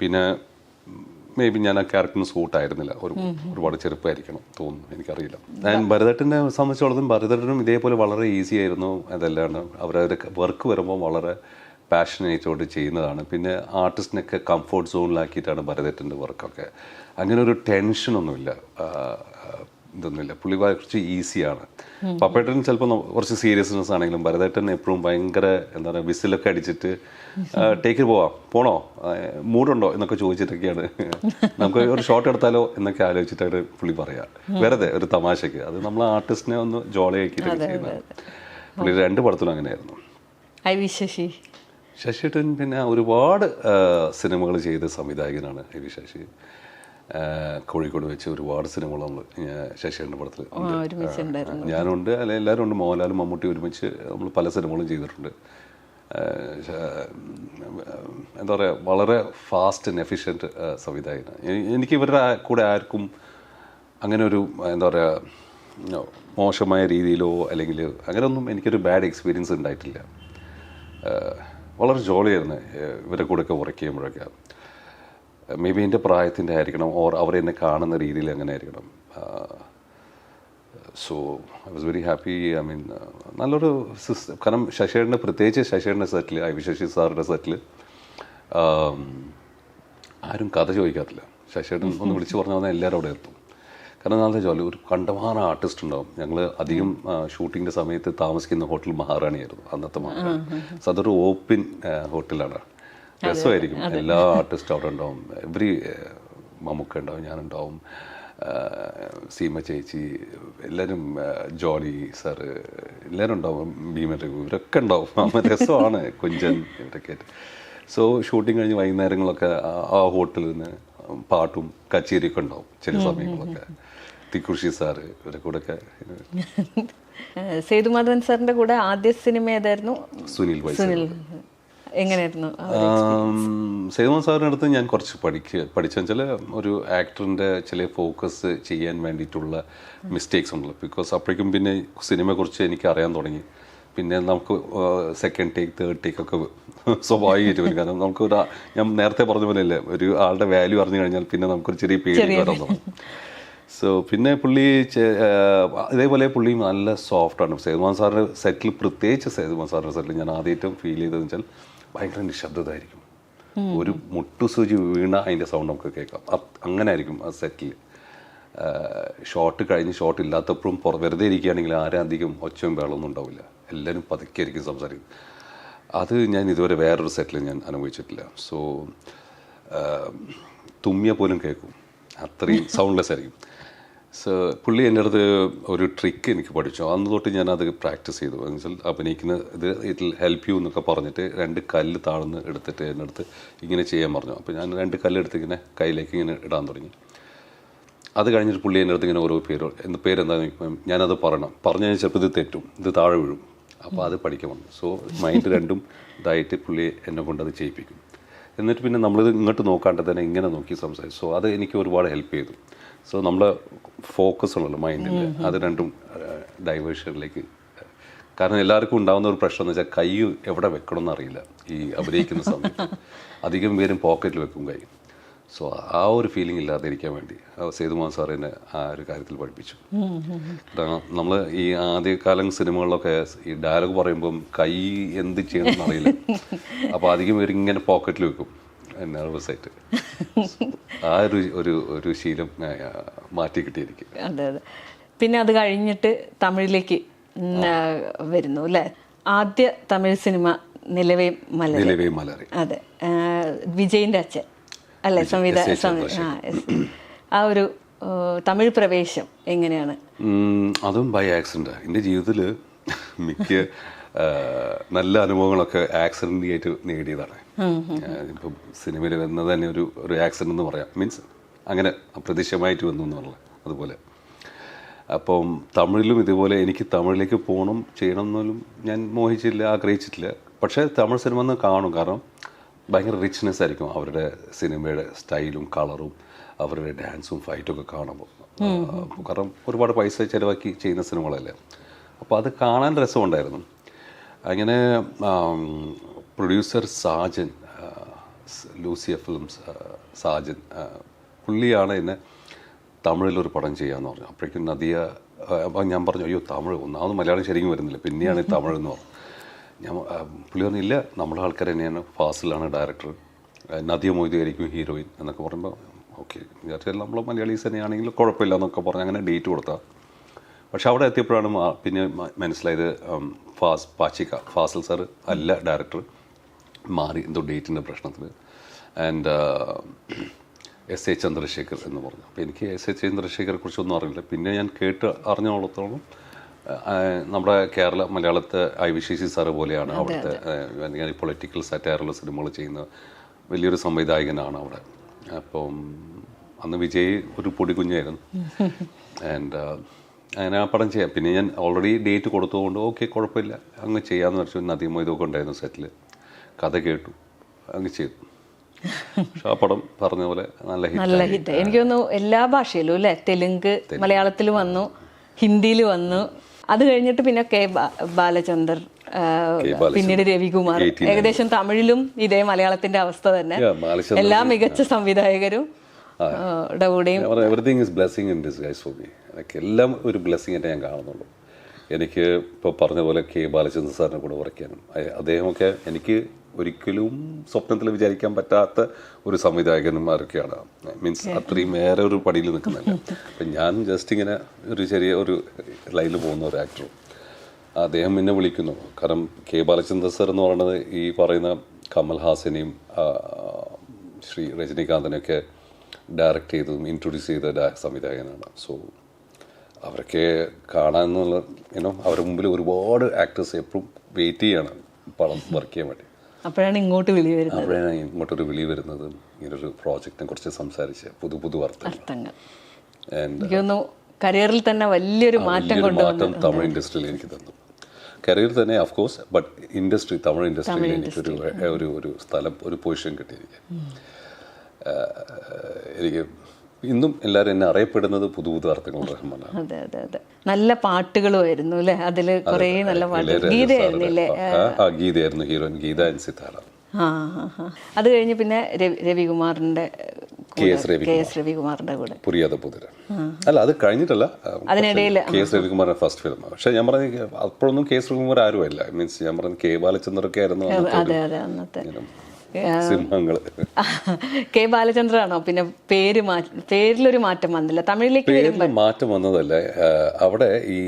പിന്നെ മേ ബി ഞാൻ ആ ക്യാരക്ടറിന് സൂട്ടായിരുന്നില്ല. ഒരുപാട് ചെറുപ്പമായിരിക്കണം തോന്നുന്നു, എനിക്കറിയില്ല. ഞാൻ ഭരതേട്ടനെ സംബന്ധിച്ചോളം ഭരതേട്ടനും ഇതേപോലെ വളരെ ഈസി ആയിരുന്നു. അതല്ലാണ്ട് അവരവരുടെ വർക്ക് വരുമ്പോൾ വളരെ പാഷനേറ്റോട് ചെയ്യുന്നതാണ്. പിന്നെ ആർട്ടിസ്റ്റിനൊക്കെ കംഫർട്ട് സോണിലാക്കിയിട്ടാണ് ഭരതേട്ടൻ്റെ വർക്കൊക്കെ. അങ്ങനെ ഒരു ടെൻഷനൊന്നുമില്ല, ഇതൊന്നുമില്ല. പുള്ളി കുറച്ച് ഈസിയാണ്. പപ്പേട്ടൻ ചിലപ്പോൾ കുറച്ച് സീരിയസ്നെസ് ആണെങ്കിലും ഭരതേട്ടൻ എപ്പോഴും ഭയങ്കര എന്താ പറയുക വിസിലൊക്കെ അടിച്ചിട്ട് ടേക്കിൽ പോണോ, മൂഡുണ്ടോ എന്നൊക്കെ ചോദിച്ചിട്ടൊക്കെയാണ്. നമുക്ക് ഒരു ഷോട്ട് എടുത്താലോ എന്നൊക്കെ ആലോചിച്ചിട്ടാണ് പുള്ളി പറയുക, വെറുതെ ഒരു തമാശയ്ക്ക്. അത് നമ്മൾ ആർട്ടിസ്റ്റിനെ ഒന്ന് ജോളി ആക്കിയിട്ടൊക്കെ ചെയ്യുന്നതാണ്. പുള്ളി 2 പടത്തിലും അങ്ങനെയായിരുന്നു. ശശിയേട്ടൻ പിന്നെ ഒരുപാട് സിനിമകൾ ചെയ്ത സംവിധായകനാണ് ഐ വി ശശി. കോഴിക്കോട് വെച്ച് ഒരുപാട് സിനിമകൾ നമ്മൾ ശശിയേട്ടൻ്റെ പടത്തിൽ ഞാനുണ്ട്, അല്ലെ എല്ലാവരും ഉണ്ട്. മോഹൻലാലും മമ്മൂട്ടി ഒരുമിച്ച് നമ്മൾ പല സിനിമകളും ചെയ്തിട്ടുണ്ട്. എന്താ പറയുക, വളരെ ഫാസ്റ്റ് ആൻഡ് എഫിഷ്യൻറ്റ് സംവിധായകനാണ്. എനിക്ക് ഇവരുടെ കൂടെ ആർക്കും അങ്ങനെ ഒരു എന്താ പറയുക മോശമായ രീതിയിലോ അല്ലെങ്കിൽ അങ്ങനെയൊന്നും എനിക്കൊരു ബാഡ് എക്സ്പീരിയൻസ് ഉണ്ടായിട്ടില്ല. വളരെ ജോളിയായിരുന്നു ഇവരുടെ കൂടെയൊക്കെ വർക്ക് ചെയ്യുമ്പോഴൊക്കെ. മേ ബി എൻ്റെ പ്രായത്തിൻ്റെ ആയിരിക്കണം, ഓർ അവരെന്നെ കാണുന്ന രീതിയിൽ അങ്ങനെ ആയിരിക്കണം. So I was very happy. I mean നല്ലൊരു സിസ്റ്റം. കാരണം ശശിയുടെ, പ്രത്യേകിച്ച് ശശിയുടെ സെറ്റിൽ, ഐ വി ശശി സാറിൻ്റെ സെറ്റിൽ ആരും കഥ ചോദിക്കാറില്ല. ശശിയുടെ ഒന്ന് വിളിച്ച് പറഞ്ഞു വന്നാൽ എല്ലാവരും അവിടെ എത്തും. കാരണം നല്ല ജോലി, ഒരു കണ്ടമാനം ആർട്ടിസ്റ്റ് ഉണ്ടാവും. ഞങ്ങൾ അധികം ഷൂട്ടിങ്ങിൻ്റെ സമയത്ത് താമസിക്കുന്ന ഹോട്ടൽ മഹാറാണിയായിരുന്നു അന്നത്തെ മഹാറാണി. സോ അതൊരു ഓപ്പൺ ഹോട്ടലാണ്. രസമായിരിക്കും. എല്ലാ ആർട്ടിസ്റ്റും അവിടെ ഉണ്ടാവും. മമ്മൂക്ക ഉണ്ടാവും, ഞാനുണ്ടാവും, സീമ ചേച്ചി, എല്ലാവരും, ജോളി സാറ്, എല്ലാവരും ഉണ്ടാവും, ഭീമൻ രഘു, ഇവരൊക്കെ ഉണ്ടാവും. രസമാണ് കുഞ്ചൻ ഇവരൊക്കെ ആയിട്ട്. സോ ഷൂട്ടിങ് കഴിഞ്ഞ് വൈകുന്നേരങ്ങളൊക്കെ ആ ഹോട്ടലിൽ നിന്ന് പാട്ടും കച്ചേരിയൊക്കെ ഉണ്ടാവും ചില സമയങ്ങളൊക്കെ. തിക്കുഷി സാറ് ഇവരെ കൂടെയൊക്കെ. സേതുമാധവൻ സാറിന്റെ കൂടെ ആദ്യ സിനിമ ഏതായിരുന്നു? സുനിൽ. എങ്ങനെയായിരുന്നു? സേതുമാധവൻ സാറിൻ്റെ അടുത്ത് ഞാൻ കുറച്ച് പഠിച്ചെന്ന് വെച്ചാൽ ഒരു ആക്ടറിൻ്റെ ചില ഫോക്കസ് ചെയ്യാൻ വേണ്ടിയിട്ടുള്ള മിസ്റ്റേക്സ് ഉണ്ടല്ലോ. ബിക്കോസ് അപ്പോഴേക്കും പിന്നെ സിനിമയെക്കുറിച്ച് എനിക്ക് അറിയാൻ തുടങ്ങി. പിന്നെ നമുക്ക് സെക്കൻഡ് ടേക്ക്, തേർഡ് ടേക്ക് ഒക്കെ സ്വാഭാവികമായിട്ട് വരും. കാരണം നമുക്കൊരു, ഞാൻ നേരത്തെ പറഞ്ഞ പോലെ അല്ലേ, ഒരു ആളുടെ വാല്യൂ അറിഞ്ഞു കഴിഞ്ഞാൽ പിന്നെ നമുക്കൊരു ചെറിയ പേടി വരാൻ തുടങ്ങും. സോ പിന്നെ പുള്ളി ഇതേപോലെ പുള്ളി നല്ല സോഫ്റ്റാണ്. സേതുമാധവൻ സാറിൻ്റെ സെറ്റിൽ, പ്രത്യേകിച്ച് സേതുമാധവൻ സാറിൻ്റെ സെറ്റിൽ ഞാൻ ആദ്യമായിട്ടും ഫീൽ ചെയ്തതെന്ന് വെച്ചാൽ ഭയങ്കര നിശബ്ദതായിരിക്കും. ഒരു മുട്ടുസൂചി വീണ അതിൻ്റെ സൗണ്ട് നമുക്ക് കേൾക്കാം. അങ്ങനെ ആയിരിക്കും ആ സെറ്റിൽ. ഷോട്ട് കഴിഞ്ഞ് ഷോട്ട് ഇല്ലാത്തപ്പോഴും വെറുതെ ഇരിക്കുകയാണെങ്കിൽ ആരും അധികം ഒച്ചയും വേളൊന്നും ഉണ്ടാവില്ല. എല്ലാവരും പതുക്കെയായിരിക്കും സംസാരിക്കുന്നത്. അത് ഞാൻ ഇതുവരെ വേറൊരു സെറ്റിൽ ഞാൻ അനുഭവിച്ചിട്ടില്ല. സോ തുമ്മിയ പോലും കേൾക്കും, അത്രയും സൗണ്ട്ലെസ് ആയിരിക്കും. സോ പുള്ളി എൻ്റെ അടുത്ത് ഒരു ട്രിക്ക് എനിക്ക് പഠിച്ചു. അന്ന് തൊട്ട് ഞാൻ അത് പ്രാക്ടീസ് ചെയ്തു. എന്ന് വെച്ചാൽ അഭിനയിക്കുന്ന ഇത് ഇതിൽ ഹെൽപ്പ് യു എന്നൊക്കെ പറഞ്ഞിട്ട് 2 കല്ല് താഴ്ന്ന് എടുത്തിട്ട് എൻ്റെ അടുത്ത് ഇങ്ങനെ ചെയ്യാൻ പറഞ്ഞു. അപ്പോൾ ഞാൻ 2 കല്ലെടുത്ത് ഇങ്ങനെ കയ്യിലേക്ക് ഇങ്ങനെ ഇടാൻ തുടങ്ങി. അത് കഴിഞ്ഞിട്ട് പുള്ളി എൻ്റെ അടുത്ത് ഇങ്ങനെ ഓരോ പേരെന്താണെന്ന് ഞാനത് പറഞ്ഞു കഴിഞ്ഞാൽ ചിലപ്പോൾ ഇത് തെറ്റും, ഇത് താഴെ വീഴും. അപ്പോൾ അത് പഠിക്കാൻ വന്നു. സോ മൈൻഡ് രണ്ടും ഇതായിട്ട് പുള്ളി എന്നെ കൊണ്ട് അത് ചെയ്യിപ്പിക്കും. എന്നിട്ട് പിന്നെ നമ്മളിത് ഇങ്ങോട്ട് നോക്കാണ്ട് തന്നെ ഇങ്ങനെ നോക്കി സംസാരിച്ചു. സോ അത് എനിക്ക് ഒരുപാട് ഹെൽപ്പ് ചെയ്തു. സോ നമ്മളെ ഫോക്കസ് ഉള്ളല്ലോ മൈൻഡിൽ, അത് രണ്ടും ഡൈവേർഷനിലേക്ക്. കാരണം എല്ലാവർക്കും ഉണ്ടാകുന്ന ഒരു പ്രശ്നം എന്ന് വെച്ചാൽ കൈ എവിടെ വെക്കണം എന്നറിയില്ല ഈ അഭിനയിക്കുന്ന സമയത്ത്. അധികം പേരും പോക്കറ്റിൽ വെക്കും കൈ. സോ ആ ഒരു ഫീലിംഗ് ഇല്ലാതിരിക്കാൻ വേണ്ടി സേതുമാധവൻ സാർ എന്നെ ആ ഒരു കാര്യത്തിൽ പഠിപ്പിച്ചു. കാരണം നമ്മൾ ഈ ആദ്യകാലം സിനിമകളിലൊക്കെ ഈ ഡയലോഗ് പറയുമ്പം കൈ എന്ത് ചെയ്യണമെന്ന് അറിയില്ല. അപ്പോൾ അധികം പേര് ഇങ്ങനെ പോക്കറ്റിൽ വെക്കും നെർവസ് ആയിട്ട്. ആ ഒരു ശീലം മാറ്റി കിട്ടിയിരിക്കും. അതെ അതെ. പിന്നെ അത് കഴിഞ്ഞിട്ട് തമിഴിലേക്ക് വരുന്നു അല്ലേ? ആദ്യ തമിഴ് സിനിമ നിലവേ മലരെ. അതെ, വിജയിന്റെ അച്ഛൻ അല്ലേ ആ ഒരു തമിഴ് പ്രവേശം എങ്ങനെയാണ്? അതും ബൈ ആക്സിഡന്റ്. എൻ്റെ ജീവിതത്തിൽ മിക്ക നല്ല അനുഭവങ്ങളൊക്കെ ആക്സിഡൻ്റ് ആയിട്ട് നേടിയതാണ്. ഇപ്പം സിനിമയിൽ വന്നത് തന്നെ ഒരു ആക്സിഡൻ്റ് എന്ന് പറയാം. മീൻസ് അങ്ങനെ അപ്രതീക്ഷിതമായിട്ട് വന്നു എന്നുള്ളത്. അതുപോലെ അപ്പം തമിഴിലും ഇതുപോലെ എനിക്ക് തമിഴിലേക്ക് ചെയ്യണം എന്നൊന്നും ഞാൻ മോഹിച്ചില്ല, ആഗ്രഹിച്ചിട്ടില്ല. പക്ഷേ തമിഴ് സിനിമ ഒന്ന് കാണും. കാരണം ഭയങ്കര റിച്ച്നെസ് ആയിരിക്കും അവരുടെ സിനിമയുടെ സ്റ്റൈലും കളറും അവരുടെ ഡാൻസും ഫൈറ്റും ഒക്കെ കാണുമ്പോൾ. കാരണം ഒരുപാട് പൈസ ചിലവാക്കി ചെയ്യുന്ന സിനിമകളല്ലേ. അപ്പോൾ അത് കാണാൻ രസമുണ്ടായിരുന്നു. അങ്ങനെ producer Sajan, Lucia films Sajan, പുള്ളിയാണ് എന്നെ തമിഴിലൊരു പടം ചെയ്യാമെന്ന് പറഞ്ഞു. അപ്പോഴേക്കും നദിയ, അപ്പോൾ ഞാൻ പറഞ്ഞു അയ്യോ തമിഴ്, ഒന്നാമത് മലയാളം ശരിക്കും വരുന്നില്ല, പിന്നെയാണ് തമിഴ് എന്ന് പറഞ്ഞു. പുള്ളി പറഞ്ഞില്ല, നമ്മുടെ ആൾക്കാർ തന്നെയാണ്, ഫാസിലാണ് ഡയറക്ടർ, നദിയ മൊയ്തു ആയിരിക്കും ഹീറോയിൻ എന്നൊക്കെ പറയുമ്പോൾ ഓക്കെ വിചാരിച്ചാൽ നമ്മൾ മലയാളീസ് തന്നെയാണെങ്കിൽ കുഴപ്പമില്ല എന്നൊക്കെ പറഞ്ഞ് അങ്ങനെ ഡേറ്റ് കൊടുത്താൽ. പക്ഷെ അവിടെ എത്തിയപ്പോഴാണ് പിന്നെ മനസ്സിലായത് ഫാസിൽ സാർ അല്ല ഡയറക്ടർ, മാറി എന്തോ ഡേറ്റിൻ്റെ പ്രശ്നത്തിൽ. ആൻഡ് എസ്.എ. ചന്ദ്രശേഖർ എന്ന് പറഞ്ഞു. അപ്പോൾ എനിക്ക് എസ്.എ. ചന്ദ്രശേഖരെ കുറിച്ചൊന്നും അറിയില്ല. പിന്നെ ഞാൻ അറിഞ്ഞോളത്തോളം നമ്മുടെ മലയാളത്തെ ഐ വി ശശി സാറ് പോലെയാണ് അവിടുത്തെ പൊളിറ്റിക്കൽ സാറ്റയറുള്ള സിനിമകൾ ചെയ്യുന്ന വലിയൊരു സംവിധായകനാണ് അവിടെ. അപ്പം അന്ന് വിജയ് ഒരു പൊടി കുഞ്ഞായിരുന്നു. ആൻഡ് അങ്ങനെ ആ പടം ചെയ്യാം. പിന്നെ ഞാൻ ഓൾറെഡി ഡേറ്റ് കൊടുത്തതുകൊണ്ട് ഓക്കെ കുഴപ്പമില്ല അങ്ങ് ചെയ്യാമെന്ന് വെച്ചു. നദിയും ഇതൊക്കെ ഉണ്ടായിരുന്നു സെറ്റിൽ. കഥ കേട്ടു, അങ്ങ് ചെയ്തു. പക്ഷെ ആ പടം പറഞ്ഞ പോലെ നല്ല ഹിറ്റ്. എനിക്ക് തോന്നുന്നു എല്ലാ ഭാഷയിലും അല്ലേ, തെലുങ്ക്, മലയാളത്തിൽ വന്നു, ഹിന്ദിയിൽ വന്നു. അത് കഴിഞ്ഞിട്ട് പിന്നെ ബാലചന്ദർ, പിന്നീട് രവികുമാർ, ഏകദേശം തമിഴിലും ഇതേ മലയാളത്തിന്റെ അവസ്ഥ തന്നെ. എല്ലാ മികച്ച സംവിധായകരും കൂടെയും everything is blessing in disguise for me. എനിക്ക് എല്ലാം ഒരു ബ്ലെസ്സിങ് ആയിട്ട് ഞാൻ കാണുന്നുള്ളൂ. എനിക്ക് ഇപ്പോൾ പറഞ്ഞ പോലെ ബാലചന്ദ്രൻ സാറിനെ കൂടെ വരയ്ക്കാനും, അദ്ദേഹമൊക്കെ എനിക്ക് ഒരിക്കലും സ്വപ്നത്തിൽ വിചാരിക്കാൻ പറ്റാത്ത ഒരു സംവിധായകന്മാരൊക്കെയാണ്. മീൻസ് അത്രയും വേറെ ഒരു പടിയിൽ നിൽക്കുന്നില്ല. അപ്പം ഞാൻ ജസ്റ്റ് ഇങ്ങനെ ഒരു ചെറിയ ഒരു ലൈനിൽ പോകുന്ന ഒരു ആക്ടറും അദ്ദേഹം എന്നെ വിളിക്കുന്നു. കാരണം ബാലചന്ദ്രൻ സാർ എന്ന് പറയുന്നത് ഈ പറയുന്ന കമൽ ഹാസനെയും ശ്രീ രജനീകാന്തിനെയൊക്കെ ഡയറക്റ്റ് ചെയ്തതും ഇൻട്രൊഡ്യൂസ് ചെയ്ത സംവിധായകനാണ്. സോ അവരൊക്കെ കാണാമെന്നുള്ള അവരുടെ മുമ്പിൽ ഒരുപാട് ആക്ടേഴ്സ് എപ്പോഴും വെയിറ്റ് ചെയ്യാണ് പടം വർക്ക് ചെയ്യാൻ വേണ്ടി. അപ്പോഴാണ് ഇങ്ങോട്ടൊരു വിളി വരുന്നത്. ഇങ്ങനൊരു പ്രോജക്റ്റിനെ കുറിച്ച് സംസാരിച്ച് പുതു അർത്ഥങ്ങൾ. കരിയറിൽ തന്നെ വലിയൊരു മാറ്റം തമിഴ് ഇൻഡസ്ട്രിയിൽ എനിക്ക് തന്നു. കരിയർ തന്നെ ഓഫ് കോഴ്സ്, ബട്ട് തമിഴ് ഇൻഡസ്ട്രിയിൽ എനിക്കൊരു ഒരു സ്ഥലം, ഒരു പൊസിഷൻ കിട്ടിയിരിക്കുക. എനിക്ക് ഇന്നും എല്ലാവരും എന്നെ അറിയപ്പെടുന്നത് പുതു അർത്ഥങ്ങൾ റഹ്മാനാണ്. അതെ അതെ അതെ, നല്ല പാട്ടുകളുമായിരുന്നു അല്ലേ അതില്, കുറേ നല്ല പാട്ടുകൾ. ഗീതയായിരുന്നു ഹീറോയിൻ, ഗീത ആൻഡ് സിതാര. അത് കഴിഞ്ഞ് പിന്നെ രവികുമാറിന്റെ കൂടെ പുരിയാത പുതിര. അല്ല, അത് കഴിഞ്ഞിട്ടല്ല, അതിനിടയിൽ രവികുമാറിന്റെ ഫസ്റ്റ് ഫിലിം. പക്ഷെ ഞാൻ പറഞ്ഞ അപ്പോഴൊന്നും രവികുമാർ ആരുമല്ല. മീൻസ് ഞാൻ പറഞ്ഞ ബാലചന്ദ്രൊക്കെ ആയിരുന്നു അന്നത്തെ സിംഹങ്ങള്. ബാലചന്ദ്രാണോ പിന്നെ പേരിലൊരു മാറ്റം വന്നില്ല? തമിഴിലേക്ക് മാറ്റം വന്നതല്ല, അവിടെ ഈ